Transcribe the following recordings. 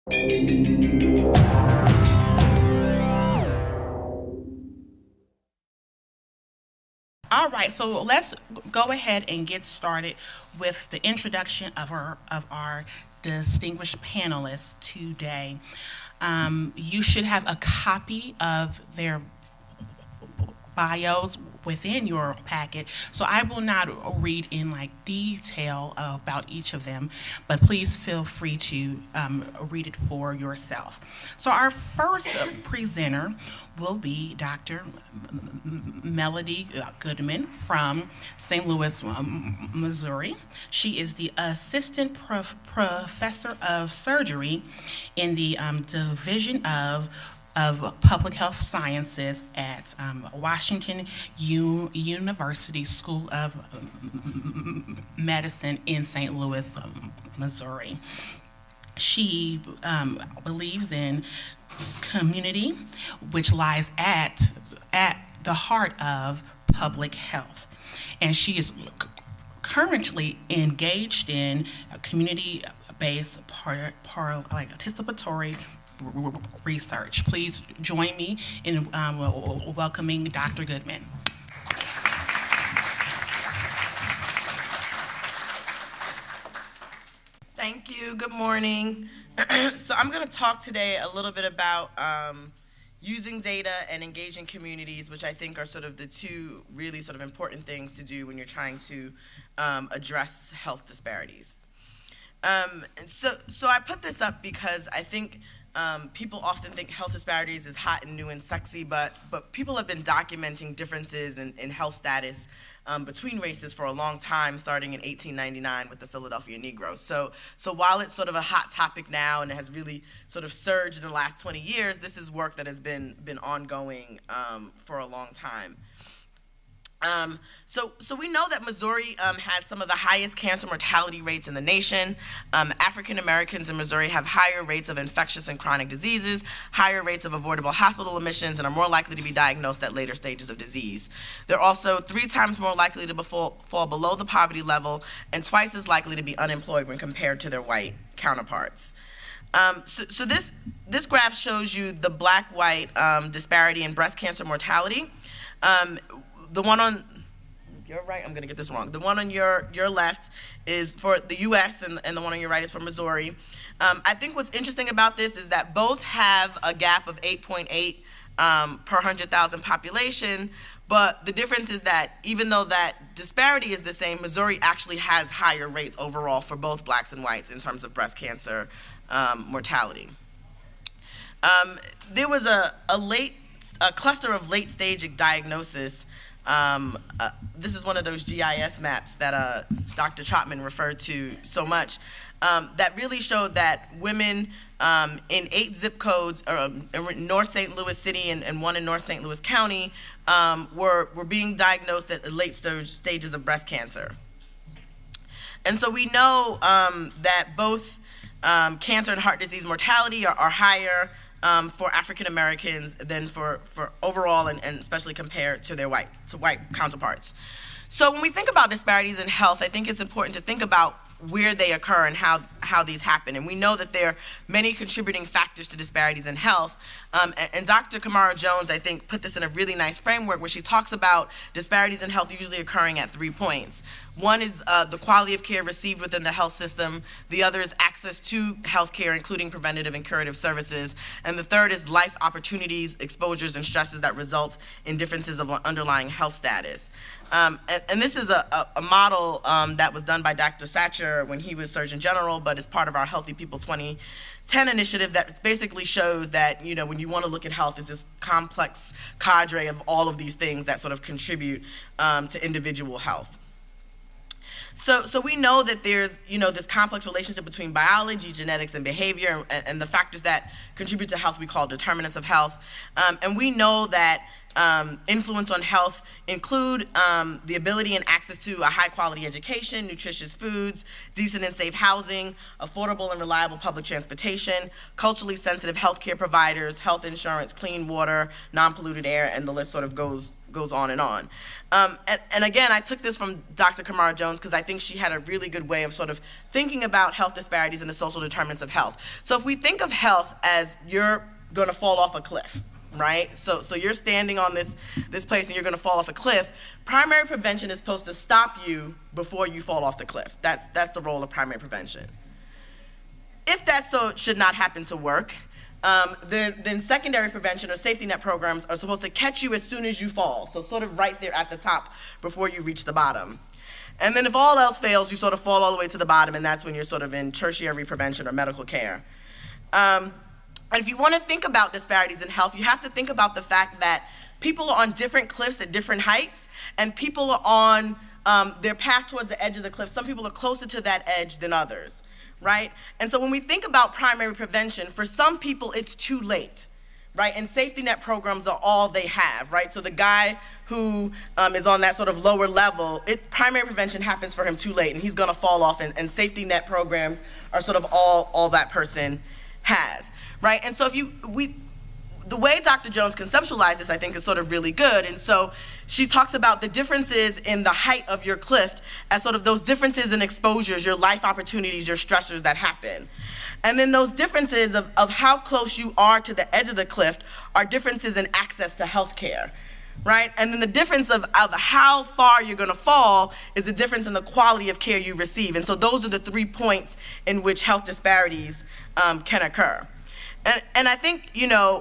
All right, so let's go ahead and get started with the introduction of our distinguished panelists today. You should have a copy of their bios within your packet. So I will not read in like detail about each of them, but please feel free to read it for yourself. So our first presenter will be Dr. Melody Goodman from St. Louis, Missouri. She is the assistant professor of surgery in the Division of Public Health Sciences at Washington University School of Medicine in St. Louis, Missouri. She believes in community, which lies at the heart of public health. And she is currently engaged in community-based participatory research. Please join me in welcoming Dr. Goodman. Thank you. Good morning. So I'm going to talk today a little bit about using data and engaging communities, which I think are sort of the two really sort of important things to do when you're trying to address health disparities. So I put this up because I think people often think health disparities is hot and new and sexy, but people have been documenting differences in health status between races for a long time, starting in 1899 with the Philadelphia Negroes. So while it's sort of a hot topic now and it has really sort of surged in the last 20 years, this is work that has been ongoing for a long time. So we know that Missouri has some of the highest cancer mortality rates in the nation. African Americans in Missouri have higher rates of infectious and chronic diseases, higher rates of avoidable hospital admissions, and are more likely to be diagnosed at later stages of disease. They're also 3 times more likely to fall below the poverty level and twice as likely to be unemployed when compared to their white counterparts. So this graph shows you the black-white disparity in breast cancer mortality. The one on your right, I'm going to get this wrong. The one on your left is for the U.S. and the one on your right is for Missouri. I think what's interesting about this is that both have a gap of 8.8 per 100,000 population, but the difference is that even though that disparity is the same, Missouri actually has higher rates overall for both blacks and whites in terms of breast cancer mortality. There was a cluster of late-stage diagnosis. This is one of those GIS maps that Dr. Trotman referred to so much, that really showed that women in 8 zip codes, in North St. Louis City and one in North St. Louis County, were being diagnosed at late stages of breast cancer. And so we know that both cancer and heart disease mortality are higher for African Americans than for overall and especially compared to their white counterparts. So when we think about disparities in health, I think it's important to think about where they occur and how these happen. And we know that there are many contributing factors to disparities in health. And Dr. Kamara Jones, I think, put this in a really nice framework where she talks about disparities in health usually occurring at 3 points. One is the quality of care received within the health system. The other is access to health care, including preventative and curative services. And the third is life opportunities, exposures, and stresses that result in differences of underlying health status. And this is a model that was done by Dr. Satcher when he was Surgeon General, but is part of our Healthy People 2010 initiative that basically shows that, when you want to look at health, it's this complex cadre of all of these things that sort of contribute to individual health. So we know that there's, this complex relationship between biology, genetics, and behavior, and the factors that contribute to health we call determinants of health. And we know that influence on health include the ability and access to a high-quality education, nutritious foods, decent and safe housing, affordable and reliable public transportation, culturally sensitive healthcare providers, health insurance, clean water, non-polluted air, and the list sort of goes goes on and on. And again, I took this from Dr. Kamara Jones because I think she had a really good way of sort of thinking about health disparities and the social determinants of health. So if we think of health as you're going to fall off a cliff, right? So you're standing on this place and you're going to fall off a cliff. Primary prevention is supposed to stop you before you fall off the cliff. That's the role of primary prevention. If that should not happen to work, then secondary prevention or safety net programs are supposed to catch you as soon as you fall, so sort of right there at the top before you reach the bottom. And then if all else fails, you sort of fall all the way to the bottom, and that's when you're sort of in tertiary prevention or medical care. And if you want to think about disparities in health, you have to think about the fact that people are on different cliffs at different heights, and people are on their path towards the edge of the cliff. Some people are closer to that edge than others, right? And so when we think about primary prevention, for some people it's too late, right? And safety net programs are all they have, right? So the guy who is on that sort of lower level, primary prevention happens for him too late, and he's going to fall off, and safety net programs are sort of all that person has, right? And so the way Dr. Jones conceptualized this, I think, is sort of really good. And so she talks about the differences in the height of your cliff as sort of those differences in exposures, your life opportunities, your stressors that happen. And then those differences of how close you are to the edge of the cliff are differences in access to health care, right? And then the difference of how far you're going to fall is the difference in the quality of care you receive. And so those are the 3 points in which health disparities can occur. And I think,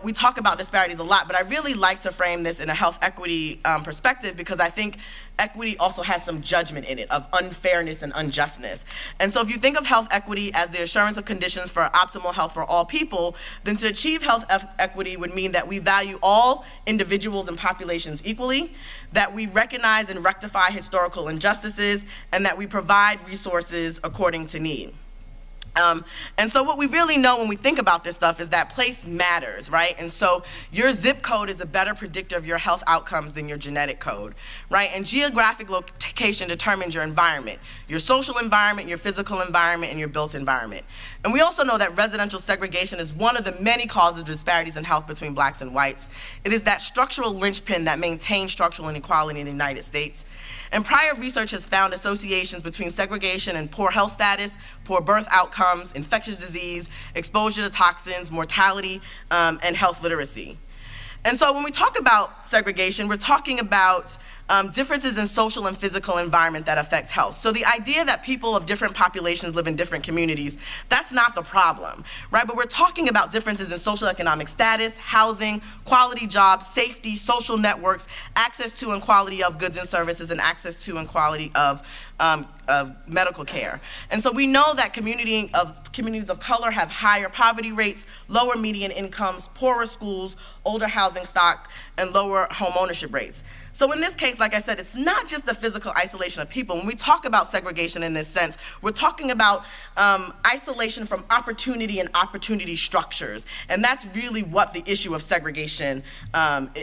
we talk about disparities a lot, but I really like to frame this in a health equity perspective, because I think equity also has some judgment in it of unfairness and unjustness. And so if you think of health equity as the assurance of conditions for optimal health for all people, then to achieve health equity would mean that we value all individuals and populations equally, that we recognize and rectify historical injustices, and that we provide resources according to need. And so what we really know when we think about this stuff is that place matters, right? And so your zip code is a better predictor of your health outcomes than your genetic code, right? And geographic location determines your environment, your social environment, your physical environment, and your built environment. And we also know that residential segregation is one of the many causes of disparities in health between blacks and whites. It is that structural linchpin that maintains structural inequality in the United States. And prior research has found associations between segregation and poor health status, poor birth outcomes, infectious disease, exposure to toxins, mortality, and health literacy. And so when we talk about segregation, we're talking about differences in social and physical environment that affect health. So the idea that people of different populations live in different communities, that's not the problem, right? But we're talking about differences in social economic status, housing, quality jobs, safety, social networks, access to and quality of goods and services, and access to and quality of medical care. And so we know that communities of color have higher poverty rates, lower median incomes, poorer schools, older housing stock, and lower home ownership rates. So in this case, like I said, it's not just the physical isolation of people. When we talk about segregation in this sense, we're talking about isolation from opportunity and opportunity structures. And that's really what the issue of segregation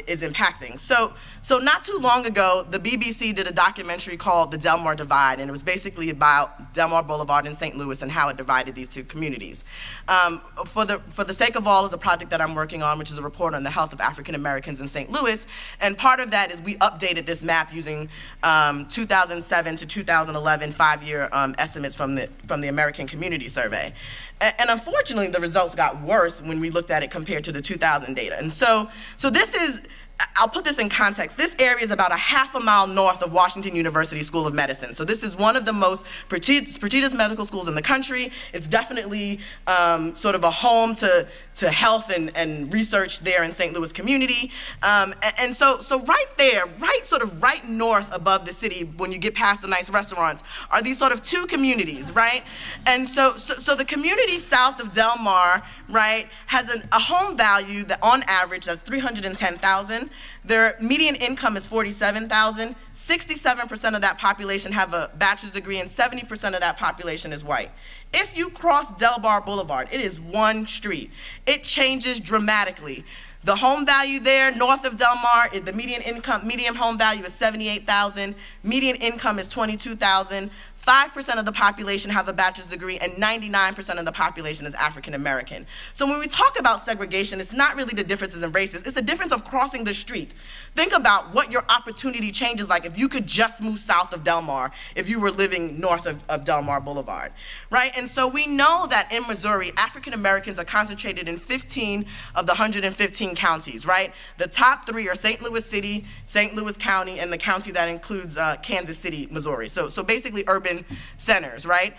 is impacting. So not too long ago, the BBC did a documentary called The Delmar Divide, and it was basically about Delmar Boulevard in St. Louis and how it divided these two communities. For the Sake of All is a project that I'm working on, which is a report on the health of African Americans in St. Louis. And part of that is we updated this map using 2007 to 2011 5-year estimates from the American Community Survey. And unfortunately, the results got worse when we looked at it compared to the 2000 data. And so this is, I'll put this in context. This area is about a half a mile north of Washington University School of Medicine. So this is one of the most prestigious medical schools in the country. It's definitely sort of a home to health and research there in St. Louis community. And so right there, right north above the city, when you get past the nice restaurants, are these sort of two communities, right? And so the community south of Delmar, right, has a home value that on average that's $310,000. Their median income is $47,000. 67% of that population have a bachelor's degree, and 70% of that population is white. If you cross Delmar Boulevard, it is one street. It changes dramatically. The home value there, north of Delmar, median home value is $78,000. Median income is $22,000. 5% of the population have a bachelor's degree, and 99% of the population is African American. So when we talk about segregation, it's not really the differences in races, it's the difference of crossing the street. Think about what your opportunity changes like if you could just move south of Del Mar, if you were living north of Del Mar Boulevard, right? And so we know that in Missouri, African Americans are concentrated in 15 of the 115 counties, right? The top 3 are St. Louis City, St. Louis County, and the county that includes Kansas City, Missouri. So basically urban centers, right?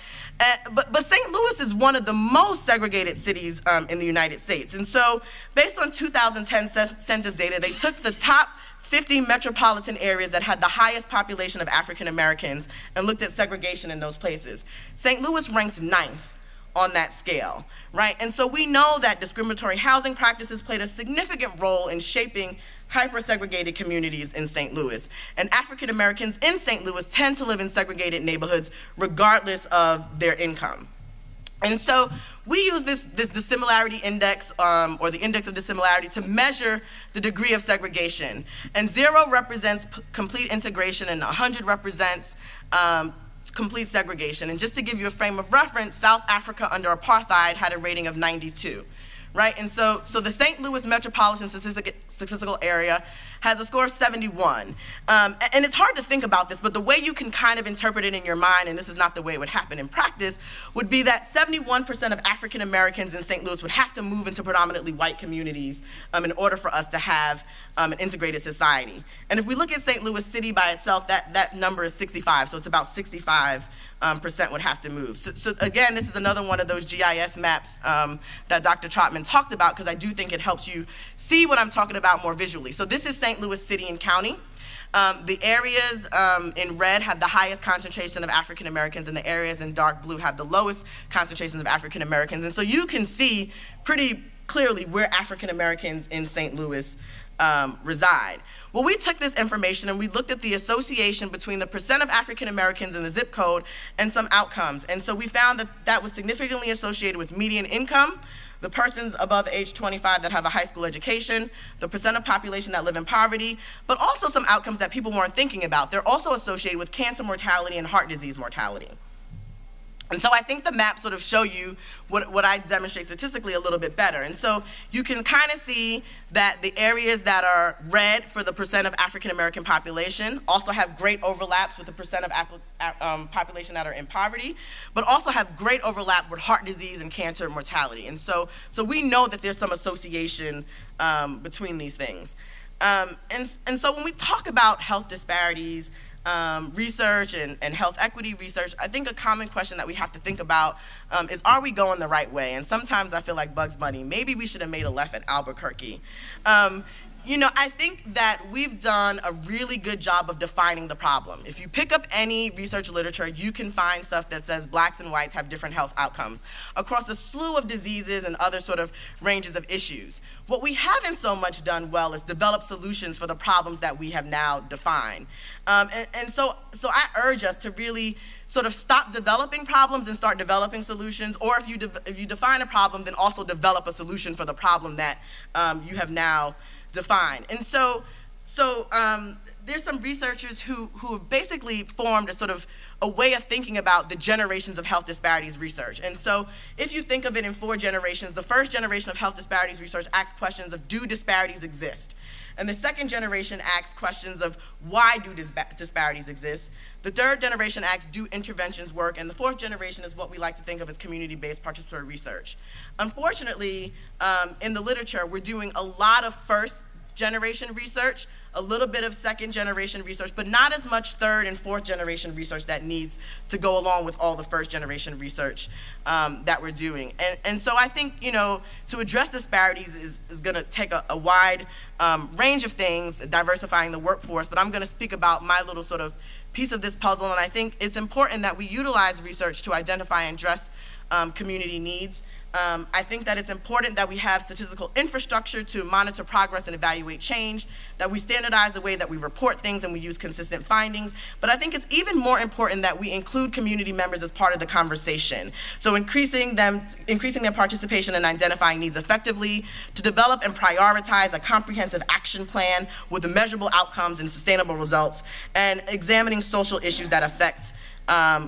But St. Louis is one of the most segregated cities in the United States. And so based on 2010 census data, they took the top 50 metropolitan areas that had the highest population of African Americans and looked at segregation in those places. St. Louis ranked 9th on that scale, right? And so we know that discriminatory housing practices played a significant role in shaping hyper-segregated communities in St. Louis. And African Americans in St. Louis tend to live in segregated neighborhoods regardless of their income. And so we use this dissimilarity index, or the index of dissimilarity, to measure the degree of segregation. And 0 represents complete integration, and 100 represents complete segregation. And just to give you a frame of reference, South Africa under apartheid had a rating of 92. Right, and so the St. Louis metropolitan statistical area has a score of 71. And it's hard to think about this, but the way you can kind of interpret it in your mind, and this is not the way it would happen in practice, would be that 71% of African Americans in St. Louis would have to move into predominantly white communities in order for us to have an integrated society. And if we look at St. Louis City by itself, that number is 65, so it's about 65% would have to move. So again, this is another one of those GIS maps that Dr. Trotman talked about, because I do think it helps you see what I'm talking about more visually. So this is St. Louis City and County. The areas in red have the highest concentration of African Americans, and the areas in dark blue have the lowest concentrations of African Americans. And so you can see pretty clearly where African Americans in St. Louis reside. Well, we took this information and we looked at the association between the percent of African Americans in the zip code and some outcomes. And so we found that that was significantly associated with median income, the persons above age 25 that have a high school education, the percent of population that live in poverty, but also some outcomes that people weren't thinking about. They're also associated with cancer mortality and heart disease mortality. And so I think the maps sort of show you what I demonstrate statistically a little bit better. And so you can kind of see that the areas that are red for the percent of African American population also have great overlaps with the percent of population that are in poverty, but also have great overlap with heart disease and cancer mortality. And so we know that there's some association between these things. And so when we talk about health disparities, research and health equity research, I think a common question that we have to think about is, are we going the right way? And sometimes I feel like Bugs Bunny, maybe we should have made a left at Albuquerque. You know, I think that we've done a really good job of defining the problem. If you pick up any research literature, you can find stuff that says blacks and whites have different health outcomes across a slew of diseases and other sort of ranges of issues. What we haven't so much done well is develop solutions for the problems that we have now defined. So I urge us to really sort of stop developing problems and start developing solutions, or if you define a problem, then also develop a solution for the problem that you have now defined. And so there's some researchers who have basically formed a sort of a way of thinking about the generations of health disparities research. And so if you think of it in 4 generations, the first generation of health disparities research asks questions of, do disparities exist? And the second generation asks questions of, why do disparities exist? The third generation asks, do interventions work? And the fourth generation is what we like to think of as community-based participatory research. Unfortunately, in the literature, we're doing a lot of first generation research, a little bit of second generation research, but not as much third and fourth generation research that needs to go along with all the first generation research that we're doing. And so I think, you know, to address disparities is gonna take a wide range of things, diversifying the workforce, but I'm gonna speak about my little sort of piece of this puzzle, and I think it's important that we utilize research to identify and address community needs. I think that it's important that we have statistical infrastructure to monitor progress and evaluate change, that we standardize the way that we report things and we use consistent findings. But I think it's even more important that we include community members as part of the conversation. So increasing their participation in identifying needs effectively, to develop and prioritize a comprehensive action plan with measurable outcomes and sustainable results, and examining social issues that affect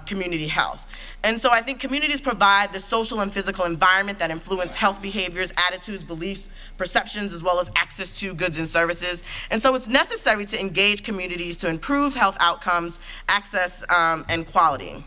community health. And so I think communities provide the social and physical environment that influence health behaviors, attitudes, beliefs, perceptions, as well as access to goods and services. And so it's necessary to engage communities to improve health outcomes, access, and quality.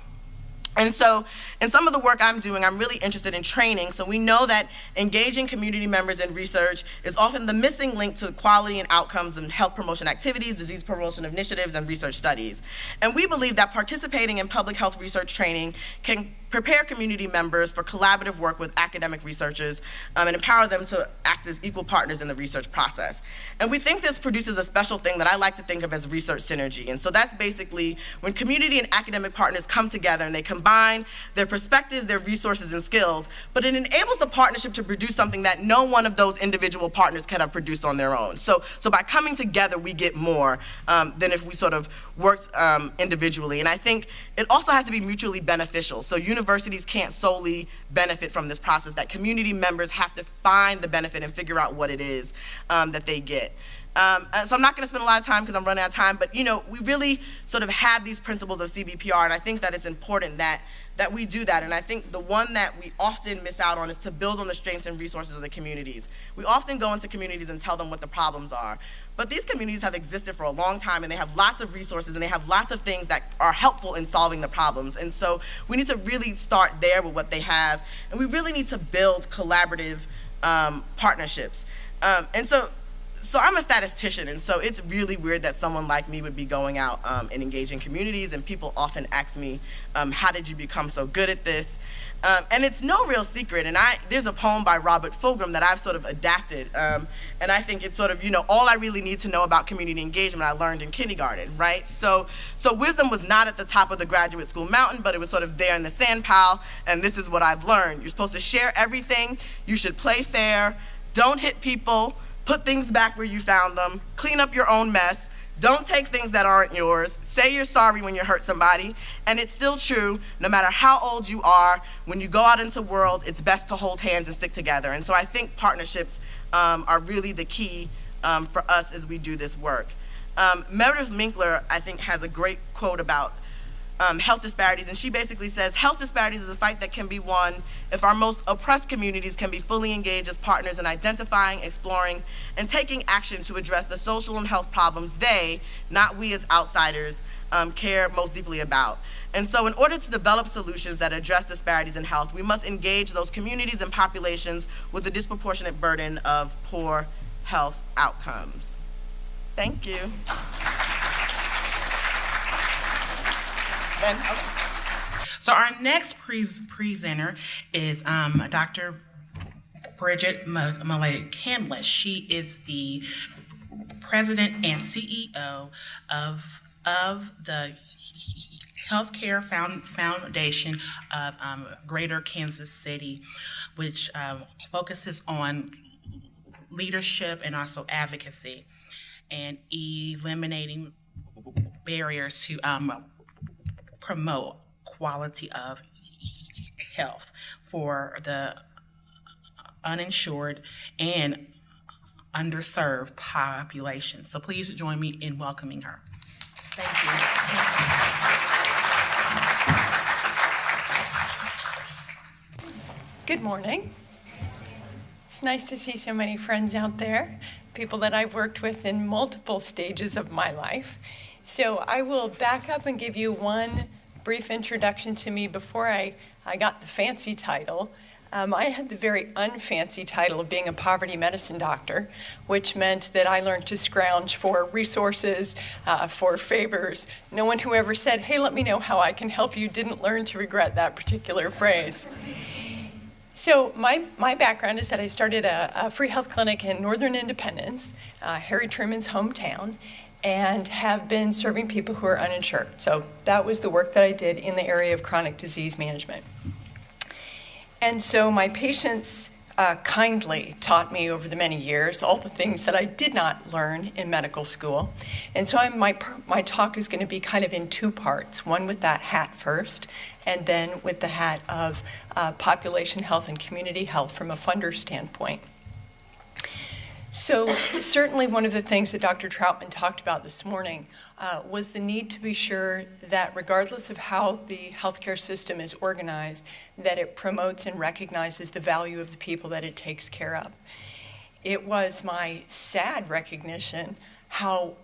And so in some of the work I'm doing, I'm really interested in training. So we know that engaging community members in research is often the missing link to quality and outcomes in health promotion activities, disease promotion initiatives, and research studies. And we believe that participating in public health research training can prepare community members for collaborative work with academic researchers and empower them to act as equal partners in the research process. And we think this produces a special thing that I like to think of as research synergy. And so that's basically when community and academic partners come together and they combine their perspectives, their resources, and skills, but it enables the partnership to produce something that no one of those individual partners could have produced on their own. So by coming together, we get more than if we sort of worked individually. And I think it also has to be mutually beneficial. So universities can't solely benefit from this process, that community members have to find the benefit and figure out what it is that they get. So I'm not going to spend a lot of time because I'm running out of time, but we really sort of have these principles of CBPR, and I think that it's important that we do that. And I think the one that we often miss out on is to build on the strengths and resources of the communities. We often go into communities and tell them what the problems are. But these communities have existed for a long time, and they have lots of resources, and they have lots of things that are helpful in solving the problems. And so we need to really start there with what they have, and we really need to build collaborative partnerships. So I'm a statistician, and so it's really weird that someone like me would be going out and engaging communities, and people often ask me, how did you become so good at this? And it's no real secret, and there's a poem by Robert Fulghum that I've sort of adapted, and I think it's sort of, all I really need to know about community engagement I learned in kindergarten, right? So wisdom was not at the top of the graduate school mountain, but it was sort of there in the sand pile, and this is what I've learned. You're supposed to share everything, you should play fair, don't hit people, put things back where you found them, clean up your own mess, don't take things that aren't yours, say you're sorry when you hurt somebody, and it's still true, no matter how old you are, when you go out into the world, it's best to hold hands and stick together. And so I think partnerships are really the key for us as we do this work. Meredith Minkler, I think, has a great quote about health disparities, and she basically says, health disparities is a fight that can be won if our most oppressed communities can be fully engaged as partners in identifying, exploring, and taking action to address the social and health problems they, not we as outsiders, care most deeply about. And so in order to develop solutions that address disparities in health, we must engage those communities and populations with the disproportionate burden of poor health outcomes. Thank you. So our next presenter is Dr. Bridget Millay-Camblish. She is the president and CEO of the Healthcare Foundation of Greater Kansas City, which focuses on leadership and also advocacy and eliminating barriers to promote quality of health for the uninsured and underserved population. So please join me in welcoming her. Thank you. Good morning. It's nice to see so many friends out there, people that I've worked with in multiple stages of my life. So I will back up and give you one brief introduction to me before I got the fancy title. I had the very unfancy title of being a poverty medicine doctor, which meant that I learned to scrounge for resources, for favors. No one who ever said, hey, let me know how I can help you, didn't learn to regret that particular phrase. So my background is that I started a free health clinic in Northern Independence, Harry Truman's hometown, and have been serving people who are uninsured. So that was the work that I did in the area of chronic disease management. And so my patients kindly taught me over the many years all the things that I did not learn in medical school. And so my talk is going to be kind of in two parts, one with that hat first, and then with the hat of population health and community health from a funder standpoint. So certainly one of the things that Dr. Troutman talked about this morning was the need to be sure that regardless of how the healthcare system is organized, that it promotes and recognizes the value of the people that it takes care of. It was my sad recognition how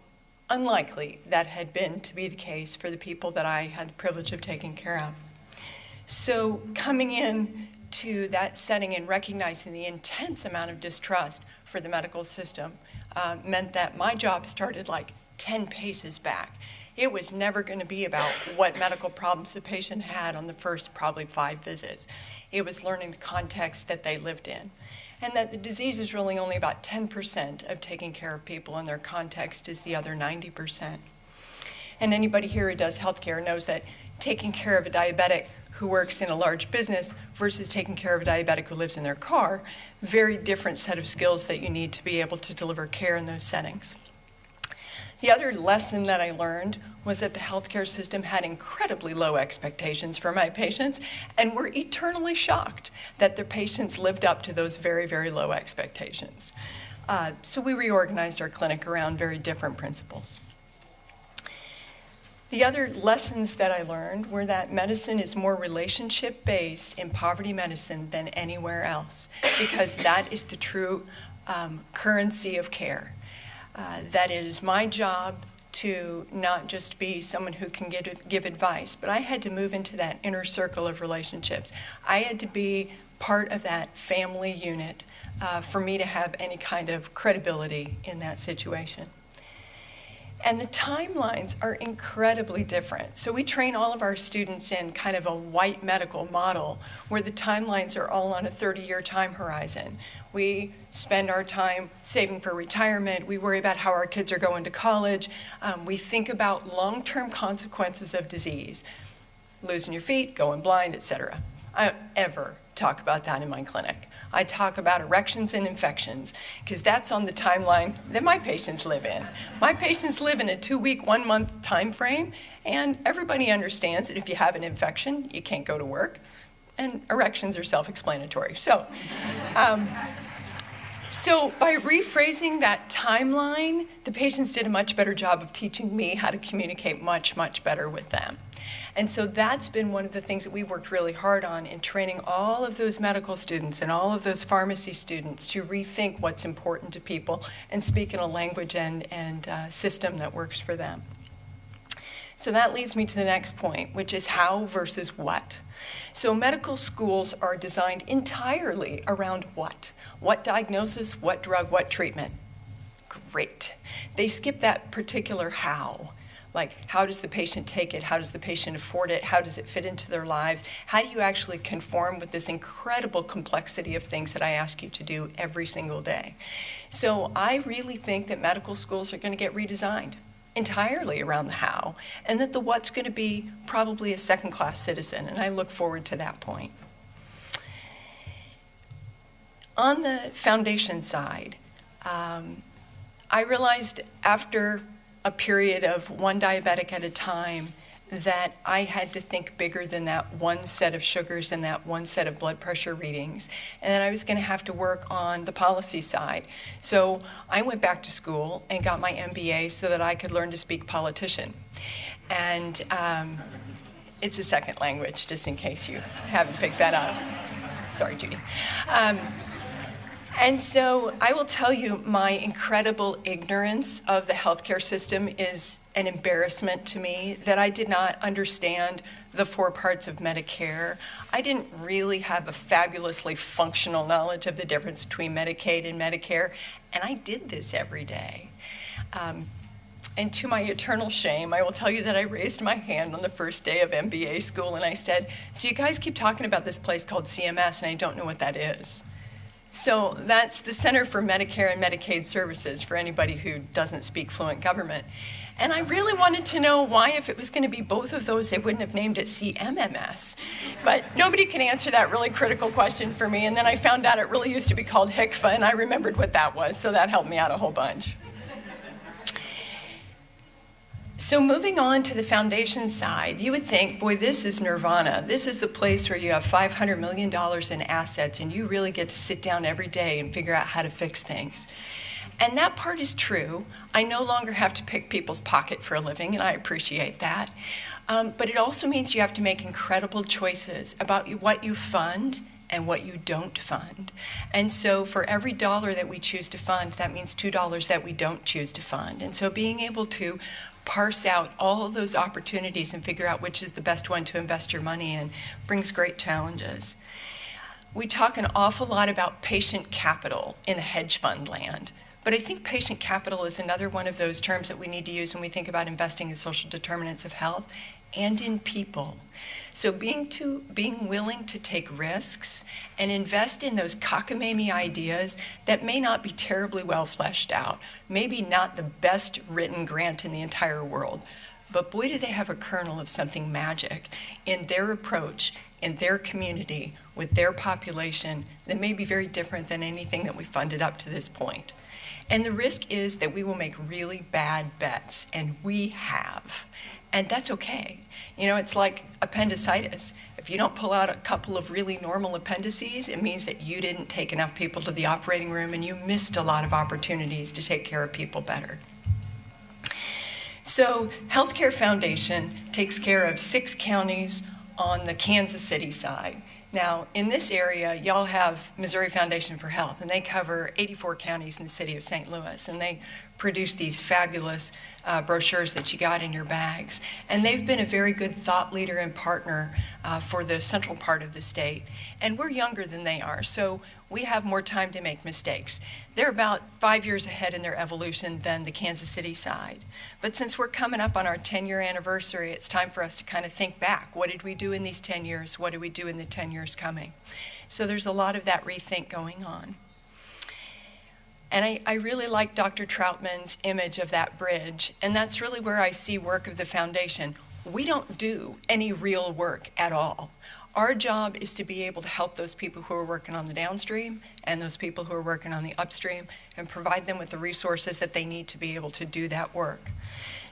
unlikely that had been to be the case for the people that I had the privilege of taking care of. So coming in to that setting and recognizing the intense amount of distrust for the medical system meant that my job started like 10 paces back. It was never going to be about what medical problems the patient had on the first probably 5 visits. It was learning the context that they lived in, and that the disease is really only about 10% of taking care of people, and their context is the other 90%. And anybody here who does healthcare knows that taking care of a diabetic who works in a large business versus taking care of a diabetic who lives in their car, very different set of skills that you need to be able to deliver care in those settings. The other lesson that I learned was that the healthcare system had incredibly low expectations for my patients and were eternally shocked that their patients lived up to those very, very low expectations. So we reorganized our clinic around very different principles. The other lessons that I learned were that medicine is more relationship-based in poverty medicine than anywhere else, because that is the true currency of care. That it is my job to not just be someone who can give advice, but I had to move into that inner circle of relationships. I had to be part of that family unit for me to have any kind of credibility in that situation. And the timelines are incredibly different. So we train all of our students in kind of a white medical model where the timelines are all on a 30-year time horizon. We spend our time saving for retirement. We worry about how our kids are going to college. We think about long-term consequences of disease, losing your feet, going blind, etc. I don't ever talk about that in my clinic. I talk about erections and infections because that's on the timeline that my patients live in. My patients live in a 2-week, 1-month time frame, and everybody understands that if you have an infection, you can't go to work, and erections are self-explanatory. So by rephrasing that timeline, the patients did a much better job of teaching me how to communicate much, much better with them. And so that's been one of the things that we worked really hard on in training all of those medical students and all of those pharmacy students to rethink what's important to people and speak in a language and system that works for them. So that leads me to the next point, which is how versus what. So medical schools are designed entirely around what? What diagnosis, what drug, what treatment? Great. They skip that particular how. Like, how does the patient take it? How does the patient afford it? How does it fit into their lives? How do you actually conform with this incredible complexity of things that I ask you to do every single day? So I really think that medical schools are going to get redesigned entirely around the how, and that the what's going to be probably a second-class citizen, and I look forward to that point. On the foundation side, I realized after a period of one diabetic at a time that I had to think bigger than that one set of sugars and that one set of blood pressure readings, and that I was going to have to work on the policy side. So I went back to school and got my MBA so that I could learn to speak politician. And it's a second language, just in case you haven't picked that up. Sorry, Judy. And so I will tell you, my incredible ignorance of the healthcare system is an embarrassment to me, that I did not understand the 4 parts of Medicare. I didn't really have a fabulously functional knowledge of the difference between Medicaid and Medicare, and I did this every day. And to my eternal shame, I will tell you that I raised my hand on the first day of MBA school and I said, so you guys keep talking about this place called CMS and I don't know what that is. So that's the Center for Medicare and Medicaid Services for anybody who doesn't speak fluent government. And I really wanted to know why, if it was going to be both of those, they wouldn't have named it CMMS. But nobody could answer that really critical question for me. And then I found out it really used to be called HCFA, and I remembered what that was, so that helped me out a whole bunch. So moving on to the foundation side, you would think, boy, this is nirvana. This is the place where you have $500 million in assets and you really get to sit down every day and figure out how to fix things. And that part is true. I no longer have to pick people's pocket for a living, and I appreciate that. But it also means you have to make incredible choices about what you fund and what you don't fund. And so for every dollar that we choose to fund, that means $2 that we don't choose to fund. And so being able to parse out all of those opportunities and figure out which is the best one to invest your money in brings great challenges. We talk an awful lot about patient capital in the hedge fund land. But I think patient capital is another one of those terms that we need to use when we think about investing in social determinants of health and in people. So being willing to take risks and invest in those cockamamie ideas that may not be terribly well fleshed out, maybe not the best written grant in the entire world, but boy, do they have a kernel of something magic in their approach, in their community, with their population that may be very different than anything that we funded up to this point. And the risk is that we will make really bad bets, and we have. And that's okay. You know, it's like appendicitis. If you don't pull out a couple of really normal appendices, it means that you didn't take enough people to the operating room and you missed a lot of opportunities to take care of people better. So Healthcare Foundation takes care of 6 counties on the Kansas City side. Now, in this area, y'all have Missouri Foundation for Health, and they cover 84 counties in the city of St. Louis, and they produce these fabulous brochures that you got in your bags. And they've been a very good thought leader and partner for the central part of the state. And we're younger than they are, so we have more time to make mistakes. They're about 5 years ahead in their evolution than the Kansas City side. But since we're coming up on our 10-year anniversary, it's time for us to kind of think back. What did we do in these 10 years? What did we do in the 10 years coming? So there's a lot of that rethink going on. And I really like Dr. Troutman's image of that bridge, and that's really where I see work of the foundation. We don't do any real work at all. Our job is to be able to help those people who are working on the downstream and those people who are working on the upstream and provide them with the resources that they need to be able to do that work.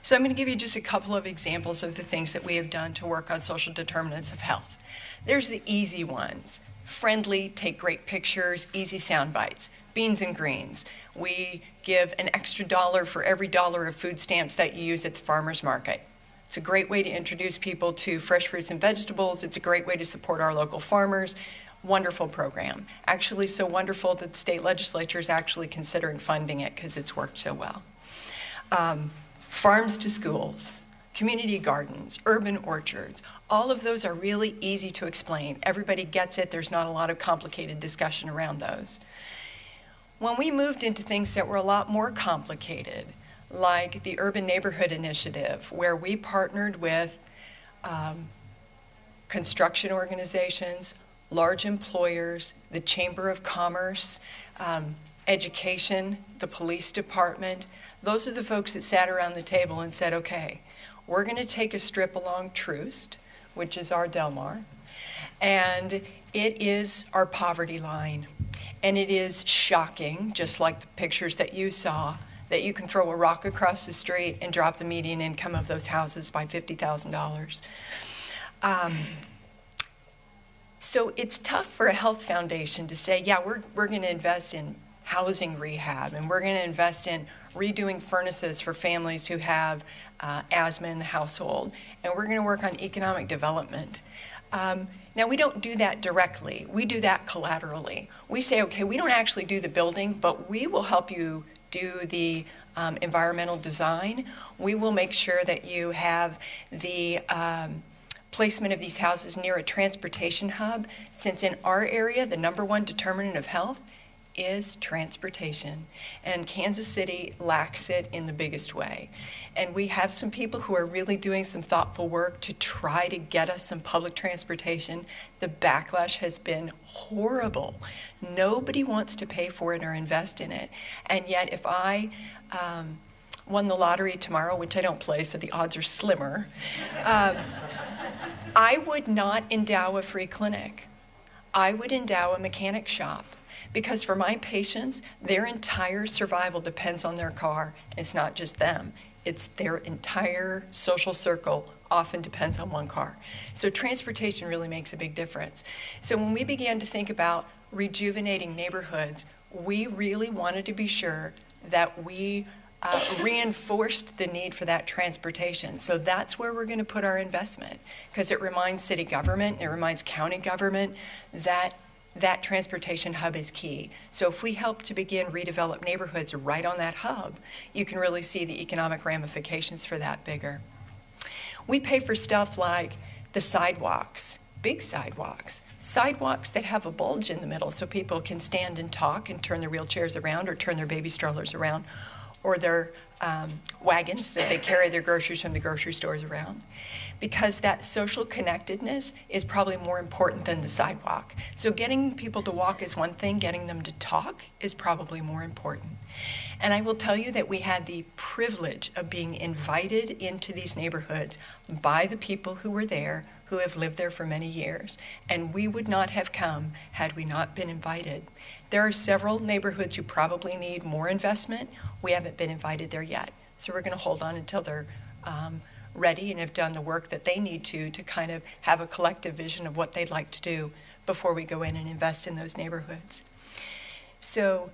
So I'm going to give you just a couple of examples of the things that we have done to work on social determinants of health. There's the easy ones. Friendly, take great pictures, easy sound bites. Beans and greens. We give an extra $1 for every $1 of food stamps that you use at the farmer's market. It's a great way to introduce people to fresh fruits and vegetables. It's a great way to support our local farmers. Wonderful program. Actually so wonderful that the state legislature is actually considering funding it because it's worked so well. Farms to schools, community gardens, urban orchards. All of those are really easy to explain. Everybody gets it. There's not a lot of complicated discussion around those. When we moved into things that were a lot more complicated, like the Urban Neighborhood Initiative, where we partnered with construction organizations, large employers, the Chamber of Commerce, education, the police department, those are the folks that sat around the table and said, okay, we're going to take a strip along Troost, which is our Del Mar, and it is our poverty line. And it is shocking, just like the pictures that you saw, that you can throw a rock across the street and drop the median income of those houses by $50,000. So it's tough for a health foundation to say, yeah, we're going to invest in housing rehab, and we're going to invest in redoing furnaces for families who have asthma in the household, and we're going to work on economic development. Now, we don't do that directly. We do that collaterally. We say, okay, we don't actually do the building, but we will help you do the environmental design. We will make sure that you have the placement of these houses near a transportation hub, since in our area, the #1 determinant of health is transportation. And Kansas City lacks it in the biggest way. And we have some people who are really doing some thoughtful work to try to get us some public transportation. The backlash has been horrible. Nobody wants to pay for it or invest in it. And yet if I won the lottery tomorrow, which I don't play, so the odds are slimmer, I would not endow a free clinic. I would endow a mechanic shop. Because for my patients, their entire survival depends on their car. It's not just them. It's their entire social circle often depends on one car. So transportation really makes a big difference. So when we began to think about rejuvenating neighborhoods, we really wanted to be sure that we reinforced the need for that transportation. So that's where we're going to put our investment, because it reminds city government, it reminds county government that that transportation hub is key. So if we help to begin redevelop neighborhoods right on that hub, you can really see the economic ramifications for that bigger. We pay for stuff like the sidewalks, big sidewalks that have a bulge in the middle so people can stand and talk and turn their wheelchairs around or turn their baby strollers around, or their wagons that they carry their groceries from the grocery stores around. Because that social connectedness is probably more important than the sidewalk. So getting people to walk is one thing, getting them to talk is probably more important. And I will tell you that we had the privilege of being invited into these neighborhoods by the people who were there, who have lived there for many years. And we would not have come had we not been invited. There are several neighborhoods who probably need more investment. We haven't been invited there yet. So we're going to hold on until they're ready and have done the work that they need to kind of have a collective vision of what they'd like to do before we go in and invest in those neighborhoods. So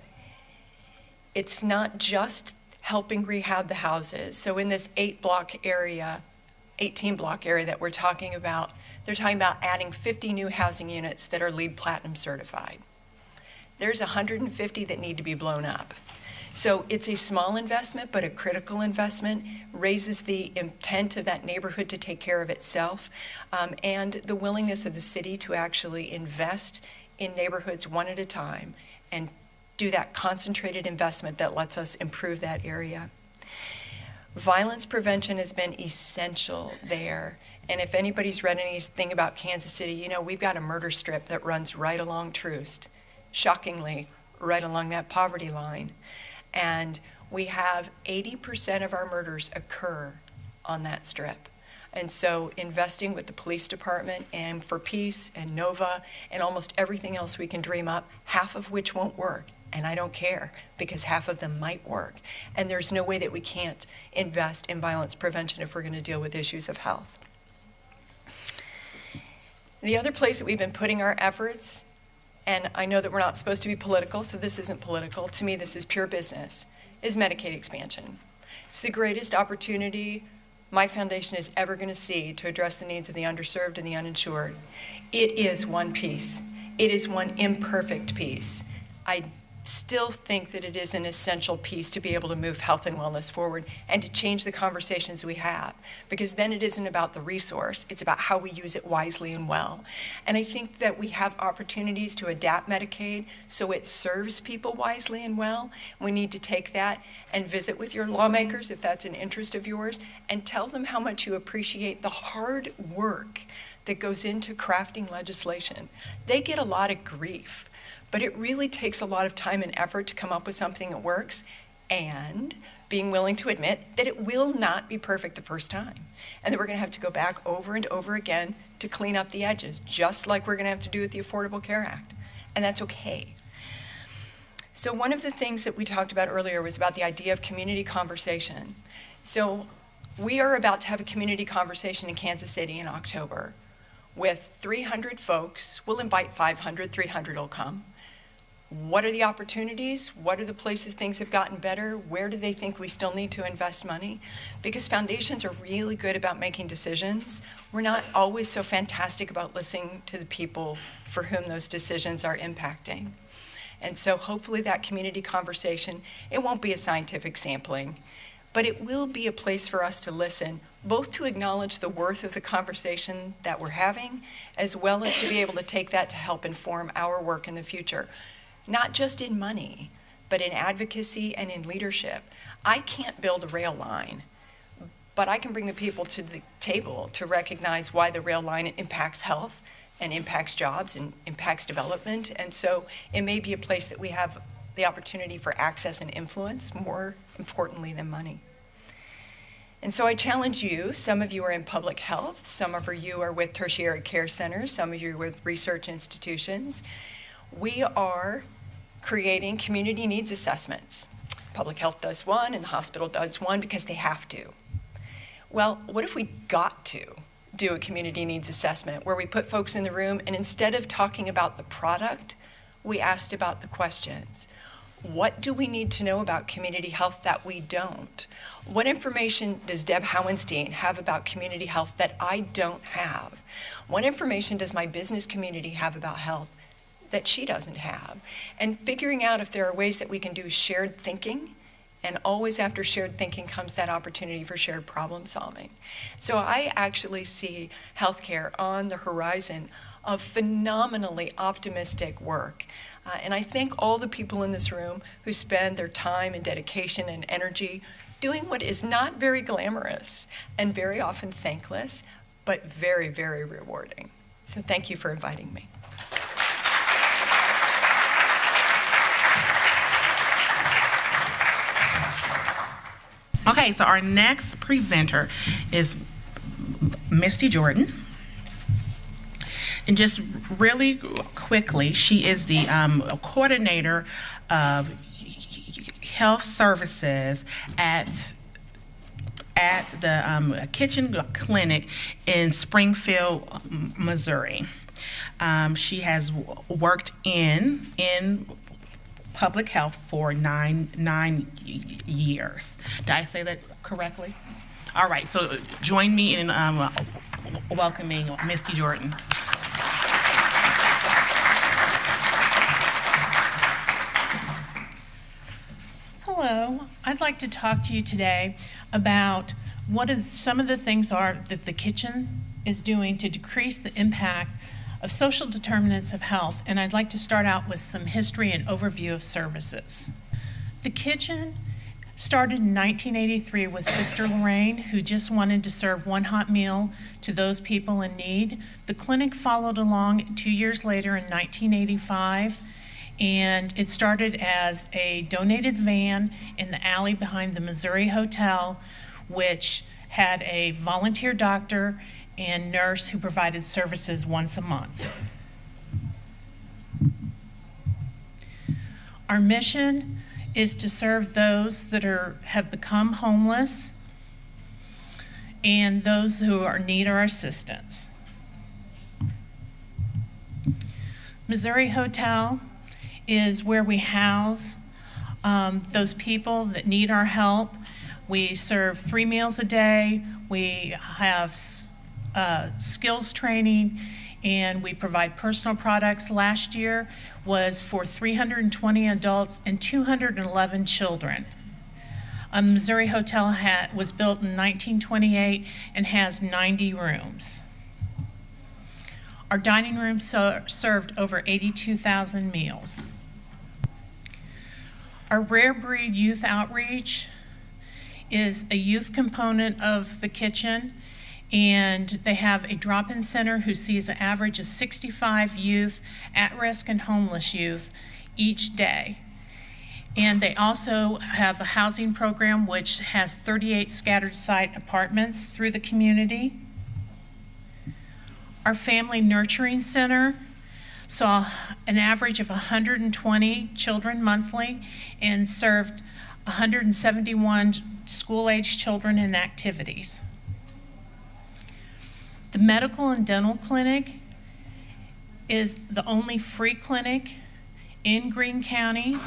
it's not just helping rehab the houses. So in this 18-block area that we're talking about, they're talking about adding 50 new housing units that are LEED Platinum certified. There's 150 that need to be blown up. So it's a small investment, but a critical investment, raises the intent of that neighborhood to take care of itself, and the willingness of the city to actually invest in neighborhoods one at a time and do that concentrated investment that lets us improve that area. Violence prevention has been essential there. And if anybody's read anything about Kansas City, you know, we've got a murder strip that runs right along Troost, shockingly, right along that poverty line. And we have 80% of our murders occur on that strip. And so investing with the police department and For Peace and NOVA and almost everything else we can dream up, half of which won't work. And I don't care, because half of them might work. And there's no way that we can't invest in violence prevention if we're going to deal with issues of health. The other place that we've been putting our efforts, and I know that we're not supposed to be political, so this isn't political. To me, this is pure business, is Medicaid expansion. It's the greatest opportunity my foundation is ever going to see to address the needs of the underserved and the uninsured. It is one piece. It is one imperfect piece. I still think that it is an essential piece to be able to move health and wellness forward and to change the conversations we have, because then it isn't about the resource, it's about how we use it wisely and well. And I think that we have opportunities to adapt Medicaid so it serves people wisely and well. We need to take that and visit with your lawmakers if that's an interest of yours, and tell them how much you appreciate the hard work that goes into crafting legislation. They get a lot of grief, but it really takes a lot of time and effort to come up with something that works, and being willing to admit that it will not be perfect the first time, and that we're going to have to go back over and over again to clean up the edges, just like we're going to have to do with the Affordable Care Act, and that's okay. So one of the things that we talked about earlier was about the idea of community conversation. So we are about to have a community conversation in Kansas City in October with 300 folks. We'll invite 500, 300 will come. What are the opportunities? What are the places things have gotten better? Where do they think we still need to invest money? Because foundations are really good about making decisions. We're not always so fantastic about listening to the people for whom those decisions are impacting. And so hopefully that community conversation, it won't be a scientific sampling, but it will be a place for us to listen, both to acknowledge the worth of the conversation that we're having, as well as to be able to take that to help inform our work in the future. Not just in money, but in advocacy and in leadership. I can't build a rail line, but I can bring the people to the table to recognize why the rail line impacts health and impacts jobs and impacts development. And so it may be a place that we have the opportunity for access and influence, more importantly than money. And so I challenge you. Some of you are in public health, some of you are with tertiary care centers, some of you are with research institutions. We are creating community needs assessments. Public health does one and the hospital does one because they have to. Well, what if we got to do a community needs assessment where we put folks in the room and instead of talking about the product, we asked about the questions. What do we need to know about community health that we don't? What information does Deb Howenstein have about community health that I don't have? What information does my business community have about health that she doesn't have? And figuring out if there are ways that we can do shared thinking, and always after shared thinking comes that opportunity for shared problem solving. So I actually see healthcare on the horizon of phenomenally optimistic work. And I thank all the people in this room who spend their time and dedication and energy doing what is not very glamorous and very often thankless, but very, very rewarding. So thank you for inviting me. Okay, so our next presenter is Misty Jordan. And just really quickly, she is the coordinator of health services at the Kitchen Clinic in Springfield, Missouri. She has worked in public health for nine years. Did I say that correctly? All right, so join me in welcoming Misty Jordan. Hello, I'd like to talk to you today about what some of the things are that the kitchen is doing to decrease the impact of social determinants of health, and I'd like to start out with some history and overview of services. The kitchen started in 1983 with Sister Lorraine, who just wanted to serve one hot meal to those people in need. The clinic followed along 2 years later in 1985, and it started as a donated van in the alley behind the Missouri Hotel, which had a volunteer doctor and nurse who provided services once a month. Our mission is to serve those that have become homeless and those who need our assistance. Missouri Hotel is where we house those people that need our help. We serve 3 meals a day. We have skills training, and we provide personal products. Last year was for 320 adults and 211 children. Missouri Hotel was built in 1928 and has 90 rooms. Our dining room served over 82,000 meals. Our Rare Breed Youth Outreach is a youth component of the kitchen, and they have a drop-in center who sees an average of 65 youth, at-risk and homeless youth each day. And they also have a housing program which has 38 scattered site apartments through the community. Our Family Nurturing Center saw an average of 120 children monthly and served 171 school-age children in activities. The Medical and Dental Clinic is the only free clinic in Greene County,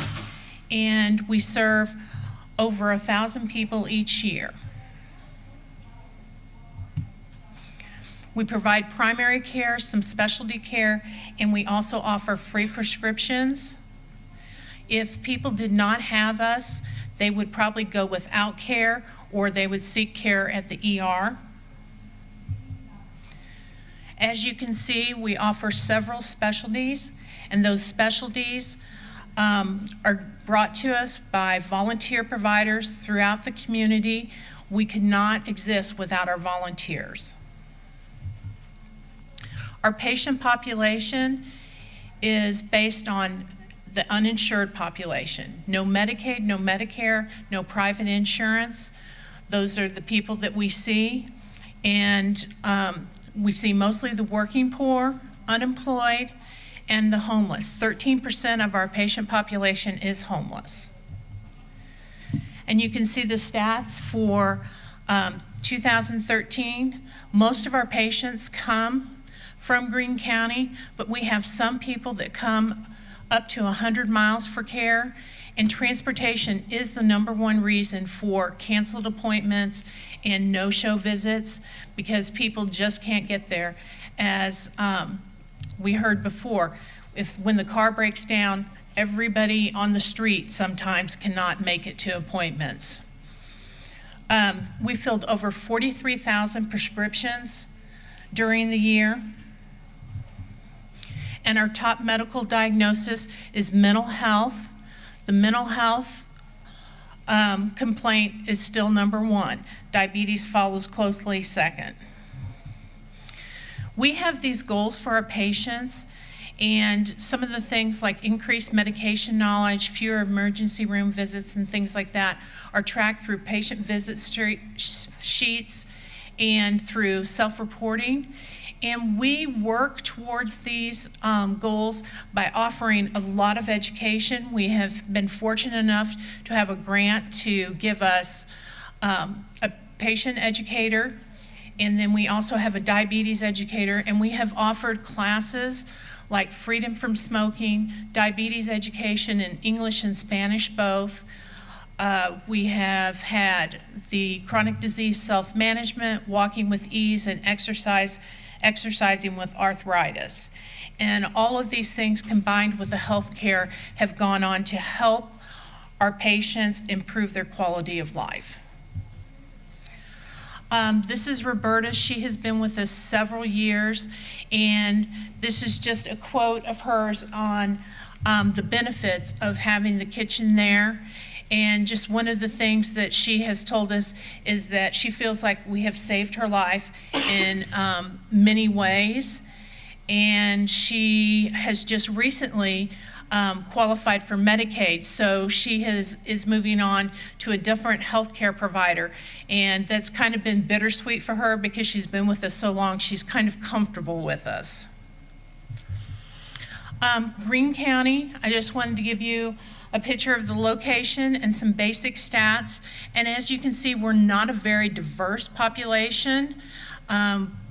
and we serve over 1,000 people each year. We provide primary care, some specialty care, and we also offer free prescriptions. If people did not have us, they would probably go without care, or they would seek care at the ER. As you can see, we offer several specialties, and those specialties are brought to us by volunteer providers throughout the community. We could not exist without our volunteers. Our patient population is based on the uninsured population. No Medicaid, no Medicare, no private insurance. Those are the people that we see. And we see mostly the working poor, unemployed, and the homeless. 13% of our patient population is homeless. And you can see the stats for 2013. Most of our patients come from Greene County, but we have some people that come up to 100 miles for care, and transportation is the #1 reason for canceled appointments and no-show visits because people just can't get there. As we heard before, when the car breaks down, everybody on the street sometimes cannot make it to appointments. We filled over 43,000 prescriptions during the year. And our top medical diagnosis is mental health. The mental health complaint is still #1. Diabetes follows closely second. We have these goals for our patients, and some of the things like increased medication knowledge, fewer emergency room visits, and things like that are tracked through patient visit sheets and through self-reporting. And we work towards these goals by offering a lot of education. We have been fortunate enough to have a grant to give us a patient educator, and then we also have a diabetes educator, and we have offered classes like freedom from smoking, diabetes education in English and Spanish both. We have had the chronic disease self-management, walking with ease, and exercising with arthritis. And all of these things combined with the health care have gone on to help our patients improve their quality of life. This is Roberta. She has been with us several years, and this is just a quote of hers on the benefits of having the kitchen there. And just one of the things that she has told us is that she feels like we have saved her life in many ways. And she has just recently qualified for Medicaid, so she is moving on to a different healthcare provider. And that's kind of been bittersweet for her because she's been with us so long, she's kind of comfortable with us. Greene County, I just wanted to give you a picture of the location and some basic stats. And as you can see, we're not a very diverse population,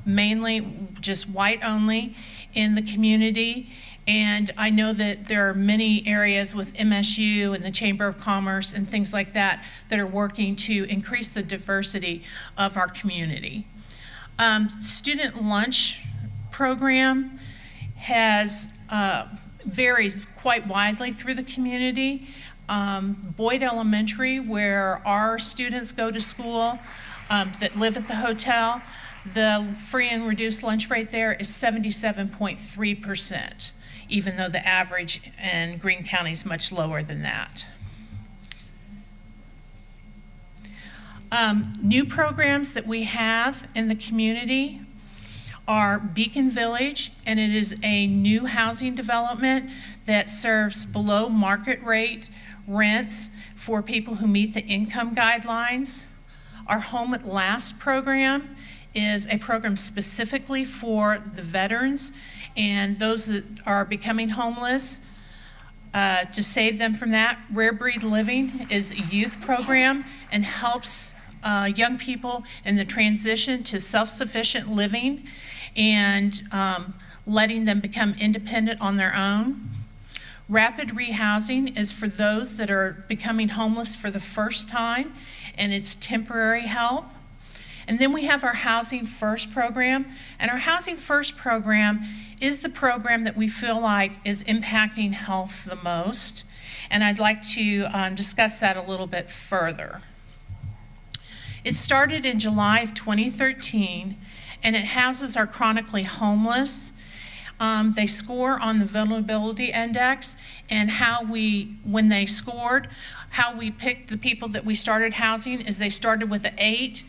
mainly just white only in the community. And I know that there are many areas with MSU and the Chamber of Commerce and things like that that are working to increase the diversity of our community. Student lunch program varies quite widely through the community. Boyd Elementary, where our students go to school that live at the hotel, the free and reduced lunch rate there is 77.3%, even though the average in Greene County is much lower than that. New programs that we have in the community are Beacon Village, and it is a new housing development that serves below market rate rents for people who meet the income guidelines. Our Home at Last program is a program specifically for the veterans and those that are becoming homeless to save them from that. Rare Breed Living is a youth program and helps young people in the transition to self-sufficient living and letting them become independent on their own. Rapid rehousing is for those that are becoming homeless for the first time, and it's temporary help. And then we have our Housing First program, and our Housing First program is the program that we feel like is impacting health the most, and I'd like to discuss that a little bit further. It started in July of 2013, and it houses our chronically homeless. They score on the vulnerability index, and when they scored, how we picked the people that we started housing is they started with an 8,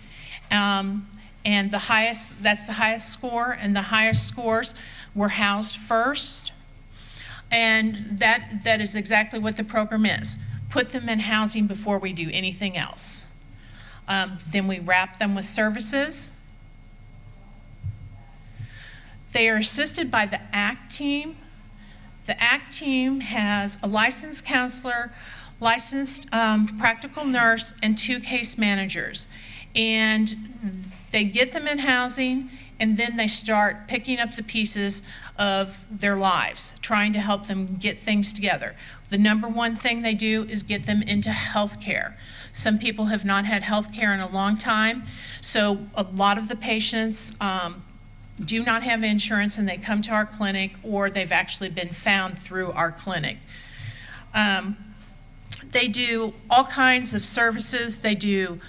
and that's the highest score, and the highest scores were housed first. And that is exactly what the program is. Put them in housing before we do anything else. Then we wrap them with services. They are assisted by the ACT team. The ACT team has a licensed counselor, licensed practical nurse, and 2 case managers. And they get them in housing, and then they start picking up the pieces of their lives, trying to help them get things together. The number one thing they do is get them into health care. Some people have not had health care in a long time, so a lot of the patients do not have insurance and they come to our clinic, or they've actually been found through our clinic. They do all kinds of services. They do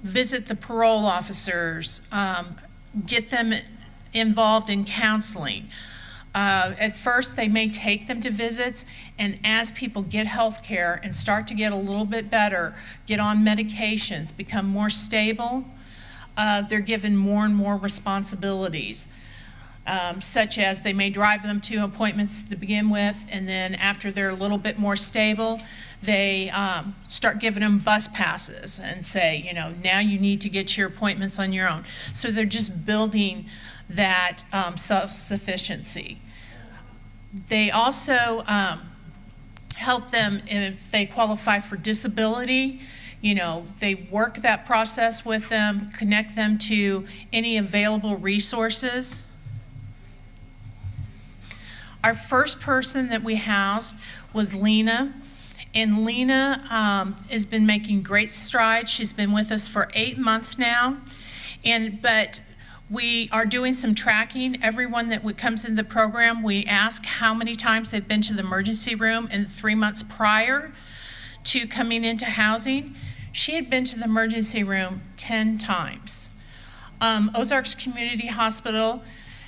visit the parole officers, get them involved in counseling. At first, they may take them to visits, and as people get health care and start to get a little bit better, get on medications, become more stable, they're given more and more responsibilities, such as they may drive them to appointments to begin with, and then after they're a little bit more stable, they start giving them bus passes and say, you know, now you need to get your appointments on your own. So they're just building that self-sufficiency. They also help them if they qualify for disability. You know, they work that process with them, connect them to any available resources. Our first person that we housed was Lena, and Lena has been making great strides. She's been with us for 8 months now, but we are doing some tracking. Everyone that comes into the program, we ask how many times they've been to the emergency room in the 3 months prior to coming into housing. She had been to the emergency room 10 times. Ozarks Community Hospital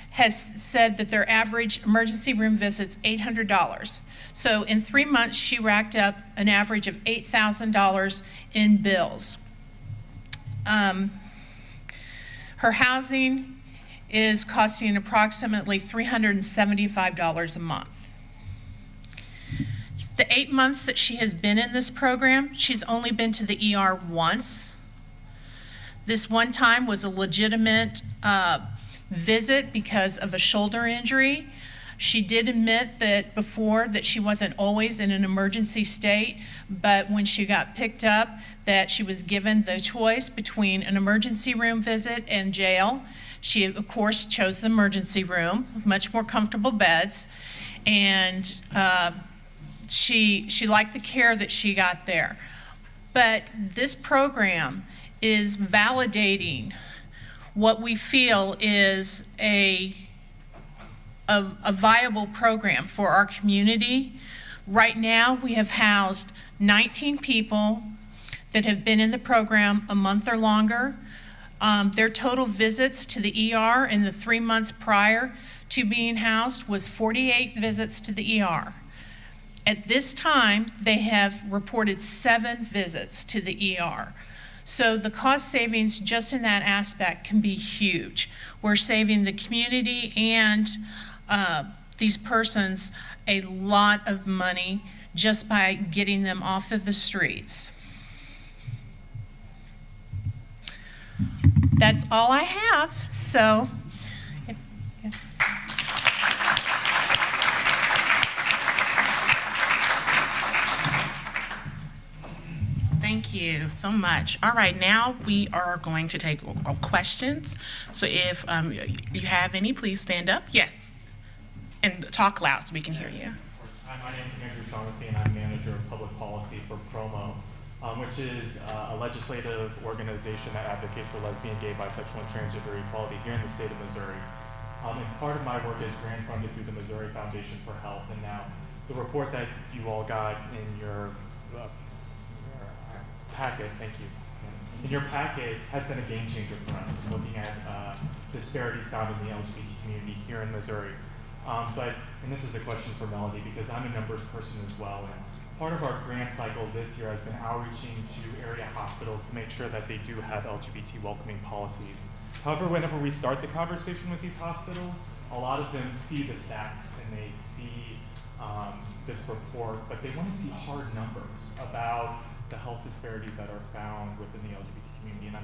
has said that their average emergency room visit's $800. So in 3 months, she racked up an average of $8,000 in bills. Her housing is costing approximately $375 a month. The 8 months that she has been in this program, she's only been to the ER once. This one time was a legitimate visit because of a shoulder injury. She did admit that before that she wasn't always in an emergency state, but when she got picked up, that she was given the choice between an emergency room visit and jail. She, of course, chose the emergency room, much more comfortable beds, and she liked the care that she got there. But this program is validating what we feel is a viable program for our community. Right now, we have housed 19 people that have been in the program a month or longer. Their total visits to the ER in the 3 months prior to being housed was 48 visits to the ER. At this time, they have reported 7 visits to the ER. So the cost savings just in that aspect can be huge. We're saving the community and these persons a lot of money just by getting them off of the streets. That's all I have. So, Thank you so much. All right, now we are going to take questions. So if you have any, please stand up. Yes. And talk loud so we can hear you. Hi, my name is Andrew Shaughnessy, and I'm manager of public policy for PROMO, which is a legislative organization that advocates for lesbian, gay, bisexual, and transgender equality here in the state of Missouri. And part of my work is grant funded through the Missouri Foundation for Health. And now the report that you all got in your packet, thank you. In your packet has been a game changer for us, looking at disparities found in the LGBT community here in Missouri. And this is a question for Melody because I'm a numbers person as well. And part of our grant cycle this year has been outreaching to area hospitals to make sure that they do have LGBT welcoming policies. However, whenever we start the conversation with these hospitals, a lot of them see the stats and they see this report, but they want to see hard numbers about the health disparities that are found within the LGBT community. And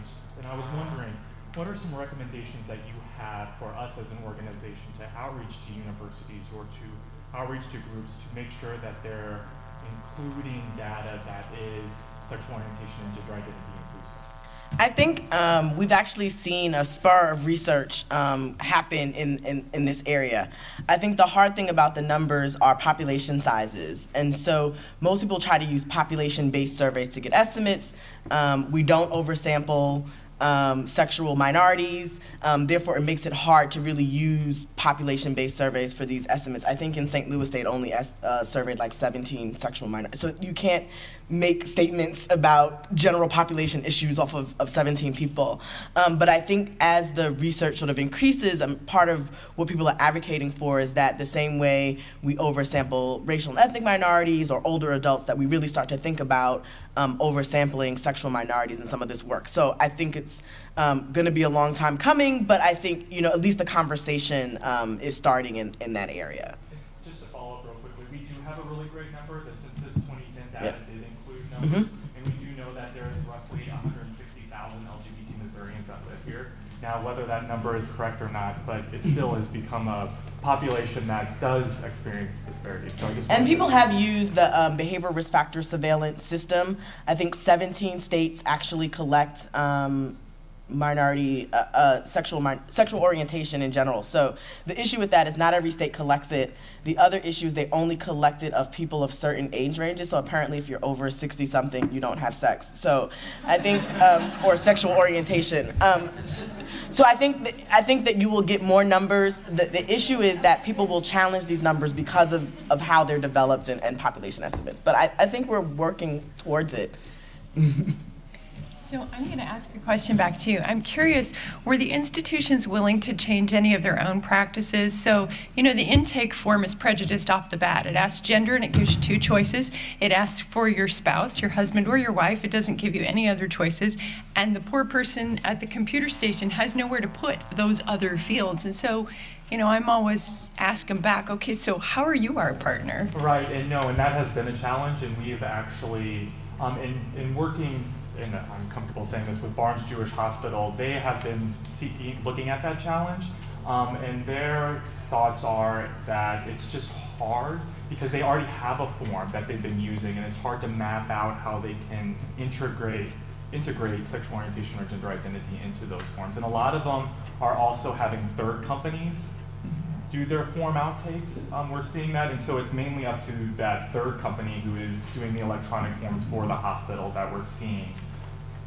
I was wondering, what are some recommendations that you have for us as an organization to outreach to universities or to outreach to groups to make sure that they're including data that is sexual orientation and gender identity inclusive? I think we've actually seen a spur of research happen in this area. I think the hard thing about the numbers are population sizes. And so most people try to use population-based surveys to get estimates. We don't oversample sexual minorities. Therefore, it makes it hard to really use population-based surveys for these estimates. I think in St. Louis, they'd only surveyed like 17 sexual minorities. So you can't make statements about general population issues off of 17 people. But I think as the research sort of increases, part of what people are advocating for is that the same way we oversample racial and ethnic minorities or older adults, that we really start to think about oversampling sexual minorities in some of this work. So I think it's going to be a long time coming, but I think at least the conversation is starting in that area. Just to follow up real quickly, we do have a really great number. The Census 2010 data did include numbers, and we do know that there is roughly 160,000 LGBT Missourians that live here. Now, whether that number is correct or not, but it still has become a population that does experience disparity. So and people have used the behavioral risk factor surveillance system. I think 17 states actually collect minority sexual orientation in general. So the issue with that is not every state collects it. The other issue is they only collect it of people of certain age ranges. So apparently if you're over 60 something, you don't have sex. So I think, or sexual orientation. So I think that you will get more numbers. The issue is that people will challenge these numbers because of how they're developed and population estimates. But I think we're working towards it. So I'm going to ask a question back to you. I'm curious, were the institutions willing to change any of their own practices? So, the intake form is prejudiced off the bat. It asks gender and it gives you two choices. It asks for your spouse, your husband or your wife. It doesn't give you any other choices. And the poor person at the computer station has nowhere to put those other fields. And so, I'm always asking back, okay, so how are you our partner? Right, and that has been a challenge, and we've actually, in working, and I'm comfortable saying this, with Barnes Jewish Hospital, they have been looking at that challenge, and their thoughts are that it's just hard because they already have a form that they've been using, and it's hard to map out how they can integrate sexual orientation or gender identity into those forms. And a lot of them are also having third companies do their form outtakes. We're seeing that, and so it's mainly up to that third company who is doing the electronic forms for the hospital that we're seeing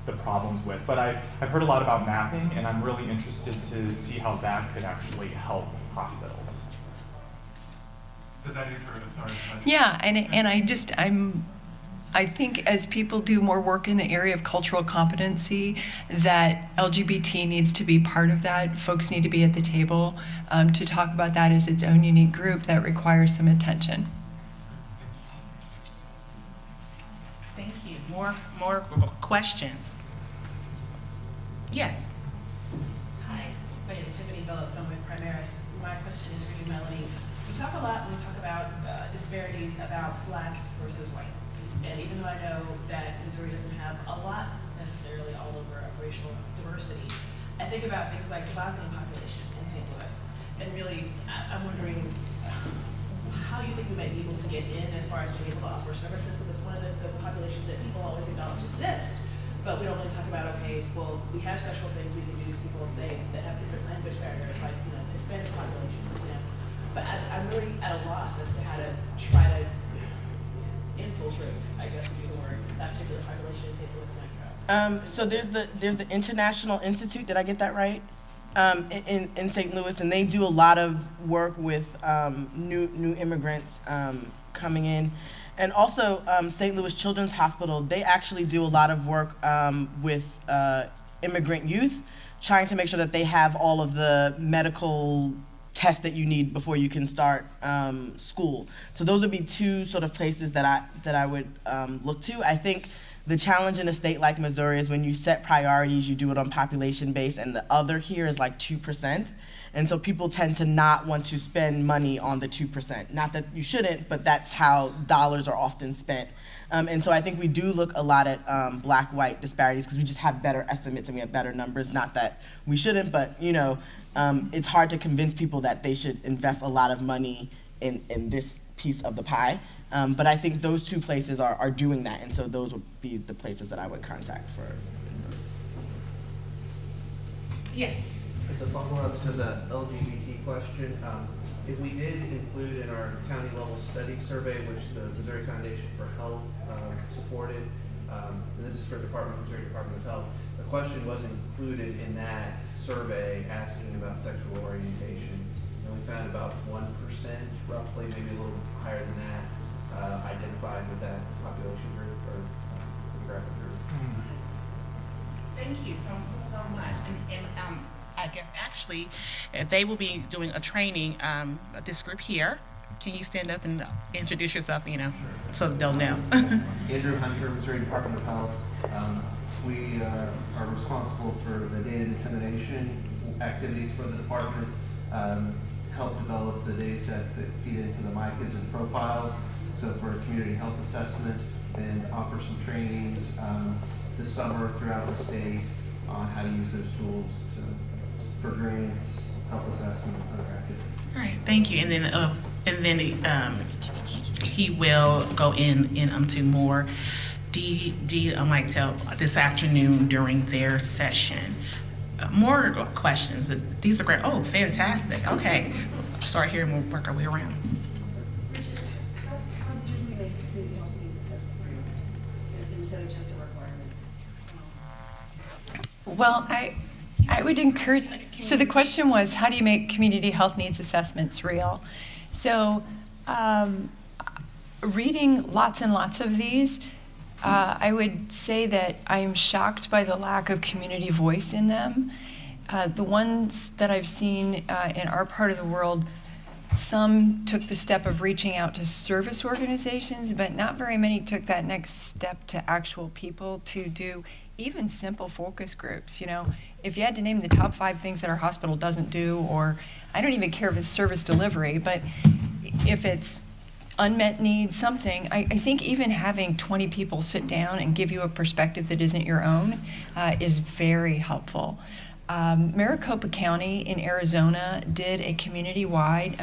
the problems with. But I've heard a lot about mapping, and I'm really interested to see how that could actually help hospitals. Does that answer it? Sorry. Yeah, and I think as people do more work in the area of cultural competency, that LGBT needs to be part of that. Folks need to be at the table to talk about that as its own unique group that requires some attention. Thank you. More questions? Yes. Hi, my name is Tiffany Phillips. I'm with Primaris. My question is for you, Melanie. You talk a lot when we talk about disparities about Black versus white. And even though I know that Missouri doesn't have a lot necessarily all over of racial diversity, I think about things like the Bosnian population in St. Louis. And really, I'm wondering how you think we might be able to get in as far as being able to offer services. So it's one of the populations that people always acknowledge exists, but we don't really talk about, okay, well, we have special things we can do for people, say, that have different language barriers, like, the Hispanic population, for example. But I'm really at a loss as to how to try to infiltrate, I guess would be the word, that particular population in St. Louis Metro. So there's the International Institute, did I get that right? In St. Louis, and they do a lot of work with new immigrants coming in. And also St. Louis Children's Hospital, they actually do a lot of work with immigrant youth, trying to make sure that they have all of the medical tests that you need before you can start school. So those would be two sort of places that I would look to. I think the challenge in a state like Missouri is when you set priorities, you do it on population base, and the other here is like 2%. And so people tend to not want to spend money on the 2%. Not that you shouldn't, but that's how dollars are often spent. And so I think we do look a lot at Black-white disparities because we just have better estimates and we have better numbers. Not that we shouldn't, but it's hard to convince people that they should invest a lot of money in this piece of the pie. But I think those two places are doing that, and so those would be the places that I would contact for. Yes. As a follow-up to the LGBT question, if we did include in our county level study survey, which the Missouri Foundation for Health supported, and this is for Missouri Department of Health, the question was included in that survey asking about sexual orientation. And we found about 1%, roughly, maybe a little higher than that, identified with that population group or demographic group. Thank you so much. And I guess actually they will be doing a training, this group here. Can you stand up and introduce yourself, so they'll know? Andrew Hunter, Missouri Department of Health. We are responsible for the data dissemination activities for the department, help develop the data sets that feed into the MICAs and profiles, so for community health assessment, and offer some trainings this summer throughout the state on how to use those tools for grants, health assessment, and other activities. All right, thank you. And then he will go into more detail this afternoon during their session. More questions. These are great. Oh, fantastic. Okay, start here and we'll work our way around. Richard, how do we make community health needs assessment real instead of just a requirement? Well, I would encourage, so the question was, how do you make community health needs assessments real? So reading lots and lots of these, I would say that I'm shocked by the lack of community voice in them. The ones that I've seen in our part of the world, some took the step of reaching out to service organizations, but not very many took that next step to actual people to do even simple focus groups. If you had to name the top 5 things that our hospital doesn't do, or I don't even care if it's service delivery, but if it's unmet needs, something, I think even having 20 people sit down and give you a perspective that isn't your own is very helpful. Maricopa County in Arizona did a county-wide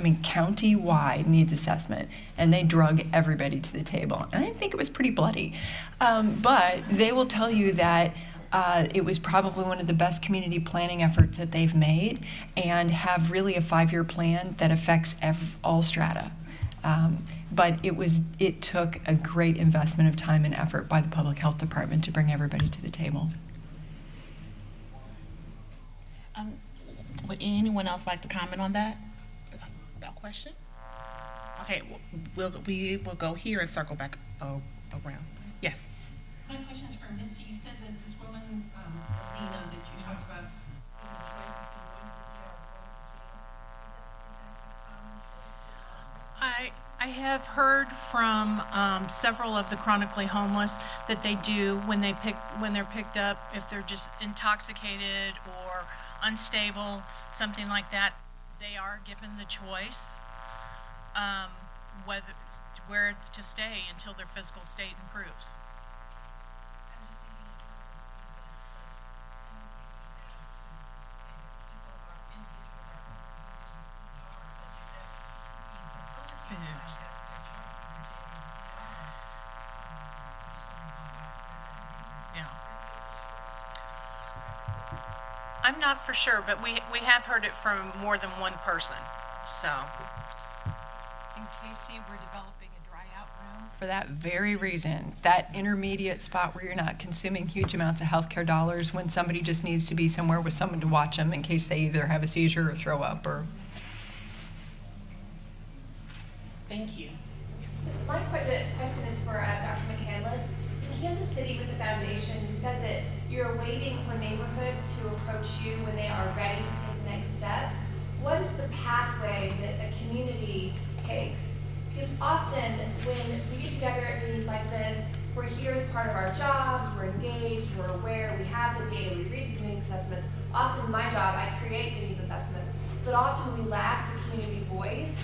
needs assessment, and they drug everybody to the table. And I think it was pretty bloody. But they will tell you that it was probably one of the best community planning efforts that they've made, and have really a 5-year plan that affects all strata. But it took a great investment of time and effort by the public health department to bring everybody to the table. Would anyone else like to comment on that question? Okay, we will go here and circle back around. Yes. My question is for Misty. You said that this woman, Alina, that you talked about, given the choice between going to jail or going to jail. I have heard from several of the chronically homeless that they do when they're picked up, if they're just intoxicated or unstable, something like that, they are given the choice where to stay until their physical state improves. Yeah. I'm not for sure, but we have heard it from more than one person. So, in KC, we're developing a dry out room for that very reason. That intermediate spot where you're not consuming huge amounts of healthcare dollars when somebody just needs to be somewhere with someone to watch them in case they either have a seizure or throw up or. Thank you. My question is for Dr. McCandless. In Kansas City with the foundation, you said that you're waiting for neighborhoods to approach you when they are ready to take the next step. What is the pathway that a community takes? Because often when we get together at meetings like this, we're here as part of our jobs, we're engaged, we're aware, we have the data, we read the needs assessments. Often my job, I create the needs assessments, but often we lack the community voice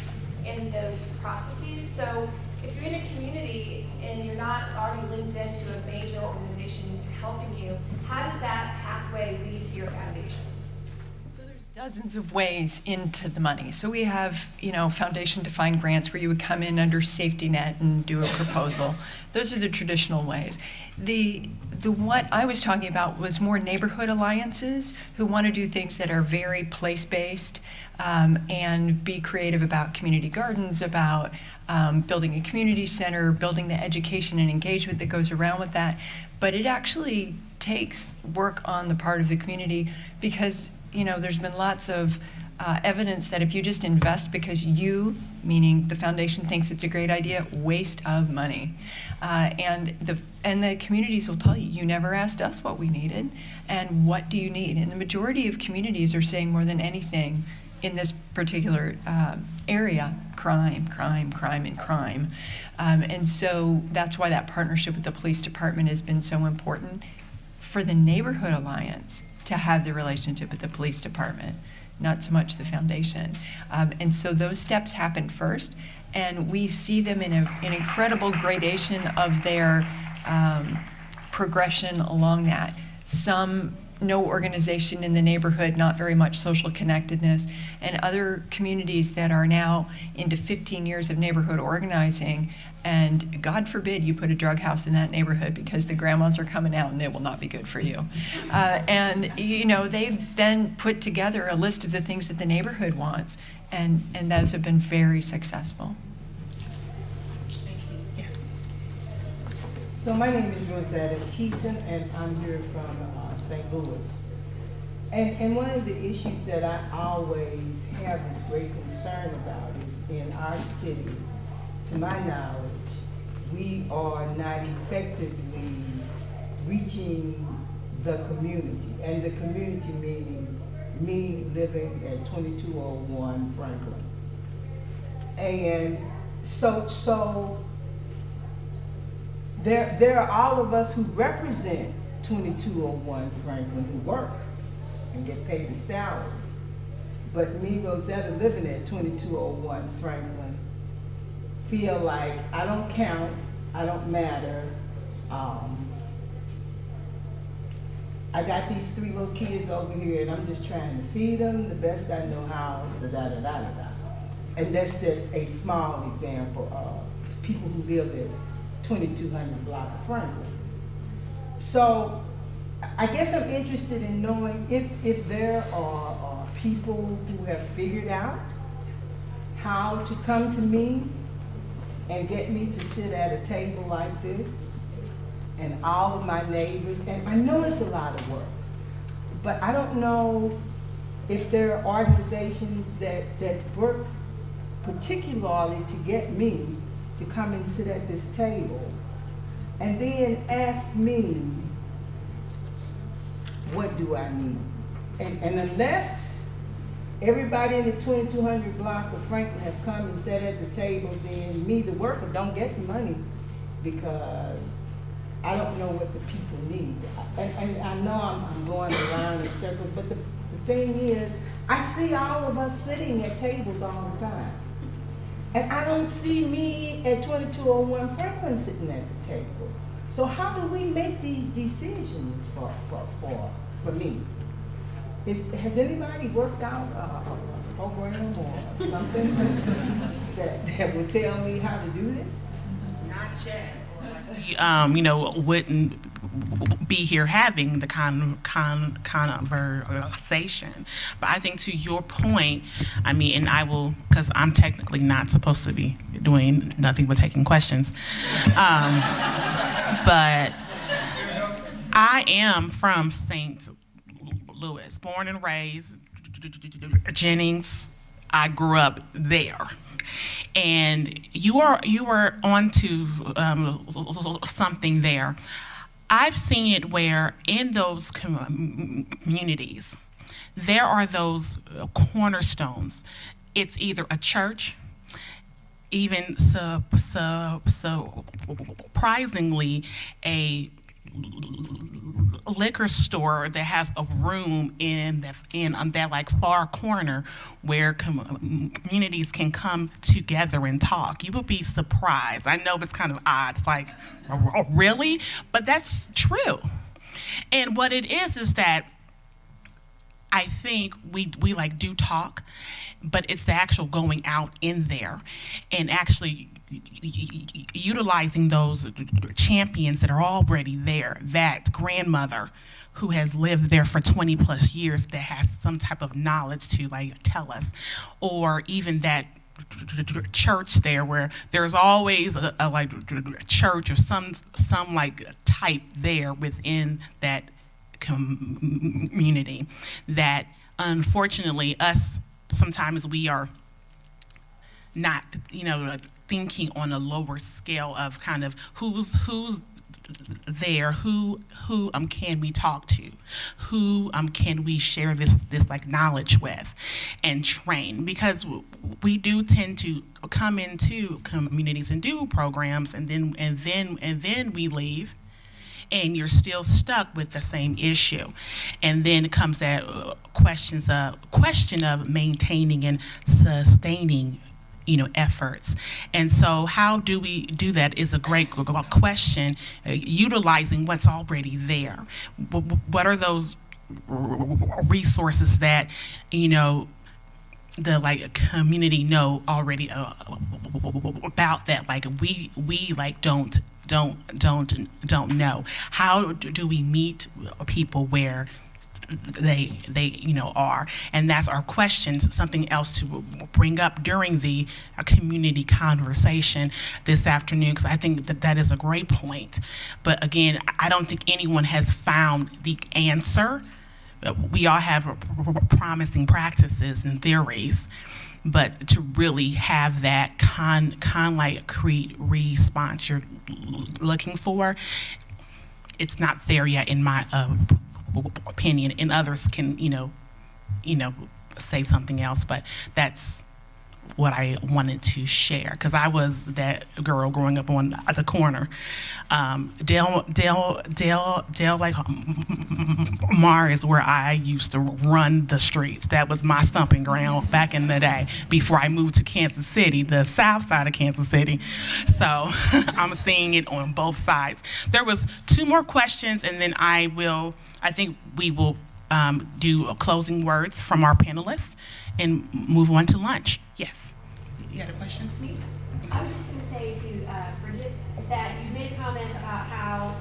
in those processes. So if you're in a community and you're not already linked into a major organization who's helping you, how does that pathway lead to your foundation? So there's dozens of ways into the money. So we have, foundation-defined grants where you would come in under safety net and do a proposal. Those are the traditional ways. The what I was talking about was more neighborhood alliances who want to do things that are very place-based and be creative about community gardens, about building a community center, building the education and engagement that goes around with that. But it actually takes work on the part of the community because there's been lots of evidence that if you just invest because you, meaning the foundation, thinks it's a great idea, waste of money. And the communities will tell you, you never asked us what we needed, and what do you need? And the majority of communities are saying more than anything in this particular area, crime. And so that's why that partnership with the police department has been so important for the neighborhood alliance to have the relationship with the police department, not so much the foundation. And so those steps happen first, and we see them in an incredible gradation of their progression along that. No organization in the neighborhood, not very much social connectedness, and other communities that are now into 15 years of neighborhood organizing, and God forbid you put a drug house in that neighborhood because the grandmas are coming out and they will not be good for you. And they've then put together a list of the things that the neighborhood wants, and those have been very successful. So my name is Rosetta Keaton, and I'm here from St. Louis. And one of the issues that I always have this great concern about is in our city, to my knowledge, we are not effectively reaching the community. And the community meaning me living at 2201 Franklin. And so there are all of us who represent 2201 Franklin who work and get paid a salary. But me, Rosetta, living at 2201 Franklin, feel like I don't count, I don't matter. I got these 3 little kids over here and I'm just trying to feed them the best I know how, da-da-da-da-da-da. And that's just a small example of people who live at 2200 block of Franklin. So I guess I'm interested in knowing if there are people who have figured out how to come to me and get me to sit at a table like this, and all of my neighbors, and I know it's a lot of work, but I don't know if there are organizations that work particularly to get me to come and sit at this table and then ask me, what do I need? And unless everybody in the 2200 block of Franklin have come and sat at the table, then me, the worker, don't get the money because I don't know what the people need. And I know I'm going around in circles, but the thing is, I see all of us sitting at tables all the time. And I don't see me at 2201 Franklin sitting at the table. So how do we make these decisions for me? Has anybody worked out a program or something that will tell me how to do this? Not yet. Wouldn't be here having the conversation. But I think to your point, and I will, because I'm technically not supposed to be doing nothing but taking questions. But I am from St. Louis, born and raised, Jennings. I grew up there. And you were onto something there. I've seen it where in those communities, there are those cornerstones. It's either a church, even surprisingly, a liquor store that has a room in that like far corner where communities can come together and talk. You would be surprised. I know it's kind of odd. It's like, oh, really? But that's true. And what it is that I think we like do talk, but it's the actual going out in there and actually utilizing those champions that are already there, that grandmother who has lived there for 20 plus years that has some type of knowledge to like tell us, or even that church there where there's always a like church or some like type there within that community that unfortunately us sometimes we are not thinking on a lower scale of kind of who's there, who can we talk to, who can we share this like knowledge with and train, because we do tend to come into communities and do programs and then we leave and you're still stuck with the same issue. And then it comes that question of maintaining and sustaining efforts. And so how do we do that is a great question, utilizing what's already there. What are those resources that, the like community know already about that, like we like don't know. How do we meet people where they are? And that's our question. Something else to bring up during the community conversation this afternoon, because I think that is a great point. But again, I don't think anyone has found the answer. We all have promising practices and theories, but to really have that concrete response you're looking for, it's not there yet in my opinion, and others can say something else, but that's what I wanted to share, because I was that girl growing up on the corner. Dale like Mar is where I used to run the streets. That was my stomping ground back in the day before I moved to Kansas City, the south side of Kansas City. So I'm seeing it on both sides. There was 2 more questions, and then I think we will do closing words from our panelists and move on to lunch. Yes. You had a question? I was just going to say to Bridget that you made a comment about how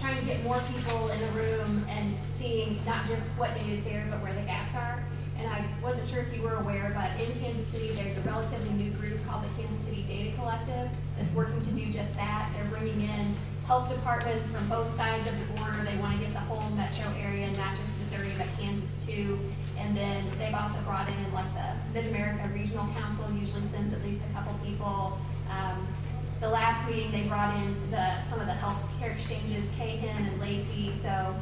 trying to get more people in the room and seeing not just what data is there, but where the gaps are. And I wasn't sure if you were aware, but in Kansas City, there's a relatively new group called the Kansas City Data Collective that's working to do just that. They're bringing in health departments from both sides of the border. They want to get the whole metro area, not just Missouri, but Kansas too. And then they've also brought in like the Mid-America Regional Council usually sends at least a couple people. The last meeting they brought in some of the healthcare exchanges, Cahan and Lacey. So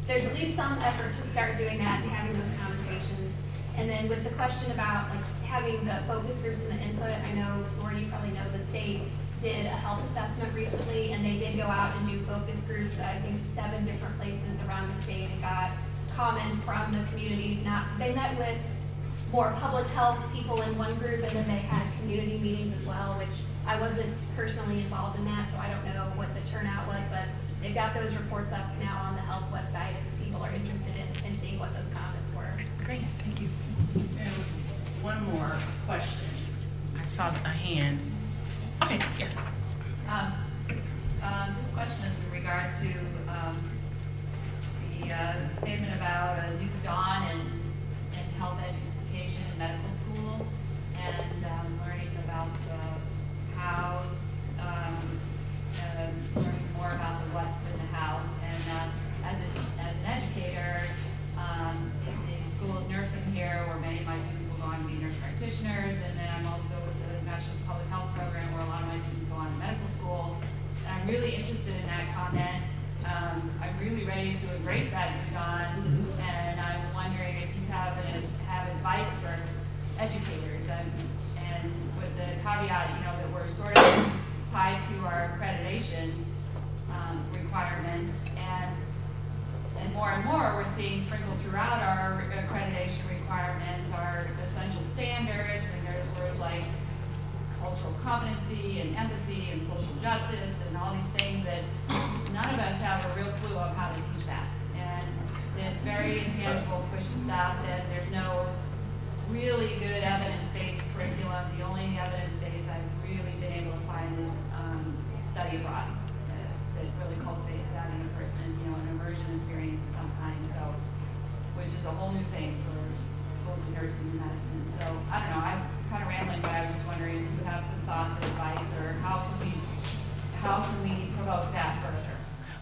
there's at least some effort to start doing that and having those conversations. And then with the question about like having the focus groups and the input, I know, or you probably know, the state did a health assessment recently, and they did go out and do focus groups at I think 7 different places around the state and got comments from the communities. They met with more public health people in one group, and then they had community meetings as well, which I wasn't personally involved in that, so I don't know what the turnout was, but they've got those reports up now on the health website if people are interested in seeing what those comments were. Great, thank you. There was one more question. I saw a hand. Okay, yes. This question is in regards to the statement about a new dawn in health education and medical school, and learning about hows, learning more about the what's in the house. And as an educator in the School of Nursing here, where many of my students will go on to be nurse practitioners, and then I'm also with the Master's of Public Health program, where a lot of my students go on to medical school. And I'm really interested in that comment. I'm really ready to embrace that new dawn, and I'm wondering if you have advice for educators, and with the caveat, that we're sort of tied to our accreditation requirements, and more we're seeing sprinkled throughout our accreditation requirements are essential standards, and there's words like cultural competency and empathy and social justice and all these things that none of us have a real clue of how to teach that. And it's very very intangible, squishy stuff, that there's no really good evidence-based curriculum. The only evidence-based I've really been able to find is study abroad that really cultivates that in a person, an immersion experience of some kind. So, which is a whole new thing for schools of nursing and medicine. So I don't know. I'm kind of rambling, but I was just wondering if you have some thoughts or advice, or how can we promote that further?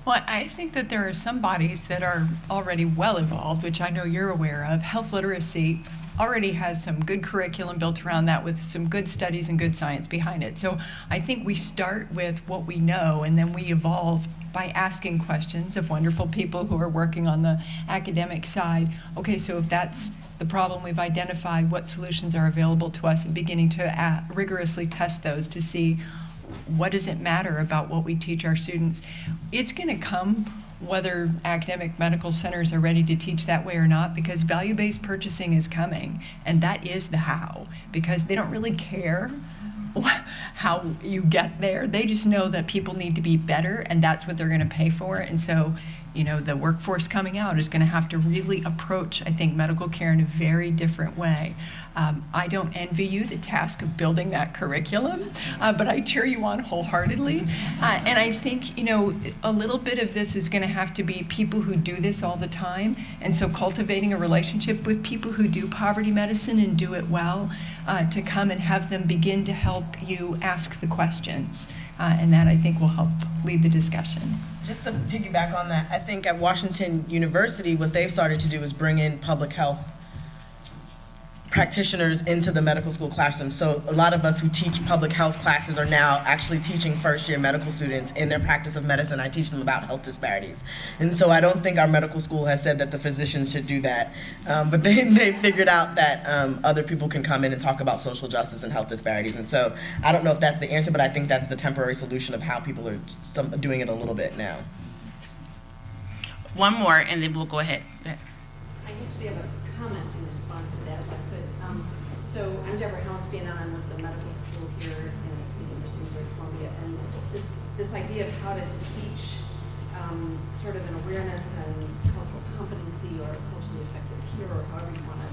Well, I think that there are some bodies that are already well involved, which I know you're aware of. Health literacy already has some good curriculum built around that with some good studies and good science behind it. So I think we start with what we know, and then we evolve by asking questions of wonderful people who are working on the academic side. Okay, so if that's the problem we've identified, what solutions are available to us, and beginning to rigorously test those to see what does it matter about what we teach our students. It's going to come whether academic medical centers are ready to teach that way or not, because value-based purchasing is coming, and that is the how, because they don't really care how you get there. They just know that people need to be better, and that's what they're going to pay for. And so, the workforce coming out is going to have to really approach, I think, medical care in a very different way. I don't envy you the task of building that curriculum, but I cheer you on wholeheartedly. And I think, a little bit of this is going to have to be people who do this all the time. And so cultivating a relationship with people who do poverty medicine and do it well, to come and have them begin to help you ask the questions. And that, I think, will help lead the discussion. Just to piggyback on that, I think at Washington University, what they've started to do is bring in public health practitioners into the medical school classroom. So a lot of us who teach public health classes are now actually teaching first-year medical students in their practice of medicine. I teach them about health disparities. And so I don't think our medical school has said that the physicians should do that. But they figured out that other people can come in and talk about social justice and health disparities. And so I don't know if that's the answer, but I think that's the temporary solution of how people are doing it a little bit now. One more, and then we'll go ahead. I actually have a comment in response to that, if I could. So I'm Deborah Helmstein, and I'm with the medical school here at the University of Columbia, and this idea of how to teach sort of an awareness and cultural competency or culturally effective here, or however you want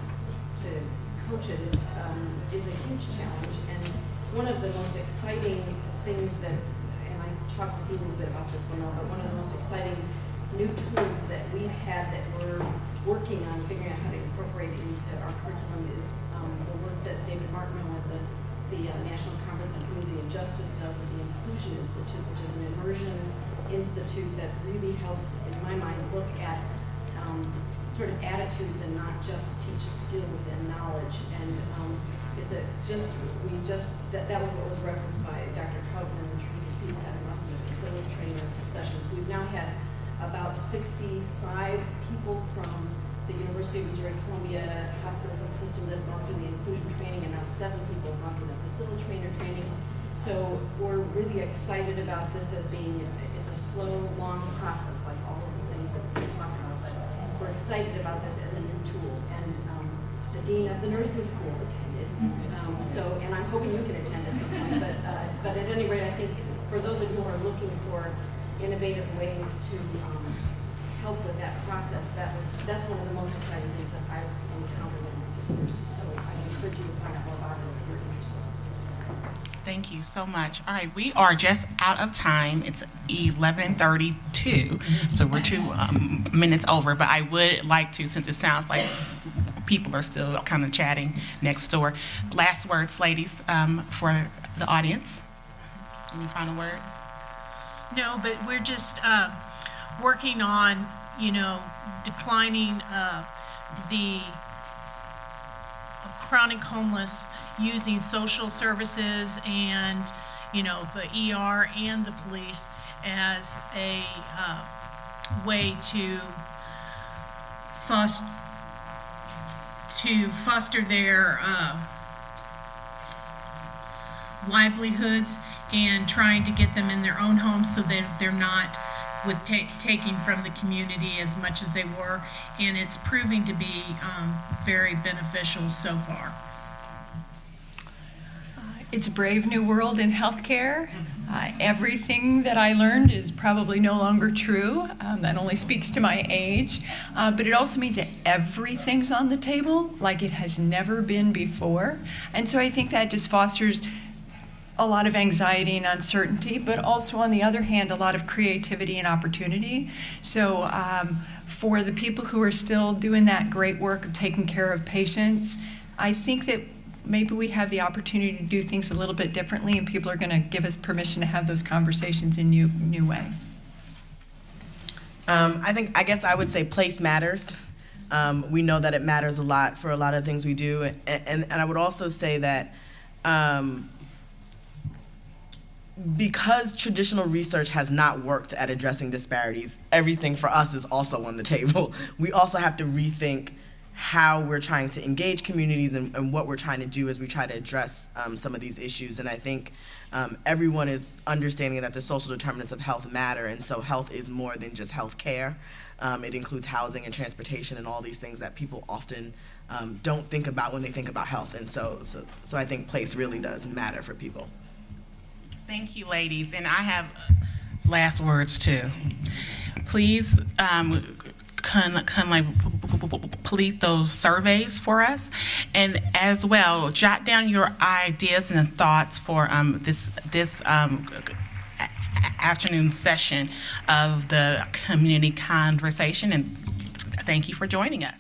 to coach it, is a huge challenge. And one of the most exciting things that, and I talked with you a little bit about this, Lenore, but one of the most exciting new tools that we've had that we're working on figuring out how to incorporate into our curriculum is the work that David Martin with the National Conference on Community and Justice does with the Inclusion Institute, which is an immersion institute that really helps, in my mind, look at sort of attitudes and not just teach skills and knowledge. And it's that was what was referenced by Dr. Troutman in terms of feedback on the facility trainer sessions. We've now had about 65 people from the University of Missouri Columbia Hospital System that have gone through the inclusion training, and now 7 people have gone through the facility trainer training. So we're really excited about this as being, it's a slow, long process, like all of the things that we talk about, but we're excited about this as a new tool. And the dean of the nursing school attended, and I'm hoping you can attend at some point, but at any rate, I think for those of you who are looking for innovative ways to help with that process, that's one of the most exciting things that I've encountered in recent years. So I encourage you to find out more about it if you're interested. Thank you so much. All right, we are just out of time. It's 11:32, so we're 2 minutes over, but I would like to, since it sounds like people are still kind of chatting next door. Last words, ladies, for the audience. Any final words? No, but we're just working on, declining the chronic homeless using social services and, the ER and the police as a way to foster their livelihoods, and trying to get them in their own homes so that they're not taking from the community as much as they were, and it's proving to be very beneficial so far. It's a brave new world in healthcare. Everything that I learned is probably no longer true. That only speaks to my age. But it also means that everything's on the table like it has never been before. And so I think that just fosters a lot of anxiety and uncertainty, but also on the other hand, a lot of creativity and opportunity. So for the people who are still doing that great work of taking care of patients, I think that maybe we have the opportunity to do things a little bit differently, and people are going to give us permission to have those conversations in new ways. I guess I would say place matters. We know that it matters a lot for a lot of things we do, and I would also say that because traditional research has not worked at addressing disparities, everything for us is also on the table. We also have to rethink how we're trying to engage communities and what we're trying to do as we try to address some of these issues. And I think everyone is understanding that the social determinants of health matter, and so health is more than just health care. It includes housing and transportation and all these things that people often don't think about when they think about health. And so I think place really does matter for people. Thank you, ladies. And I have last words too. Please complete those surveys for us, and as well jot down your ideas and thoughts for this afternoon session of the community conversation. And thank you for joining us.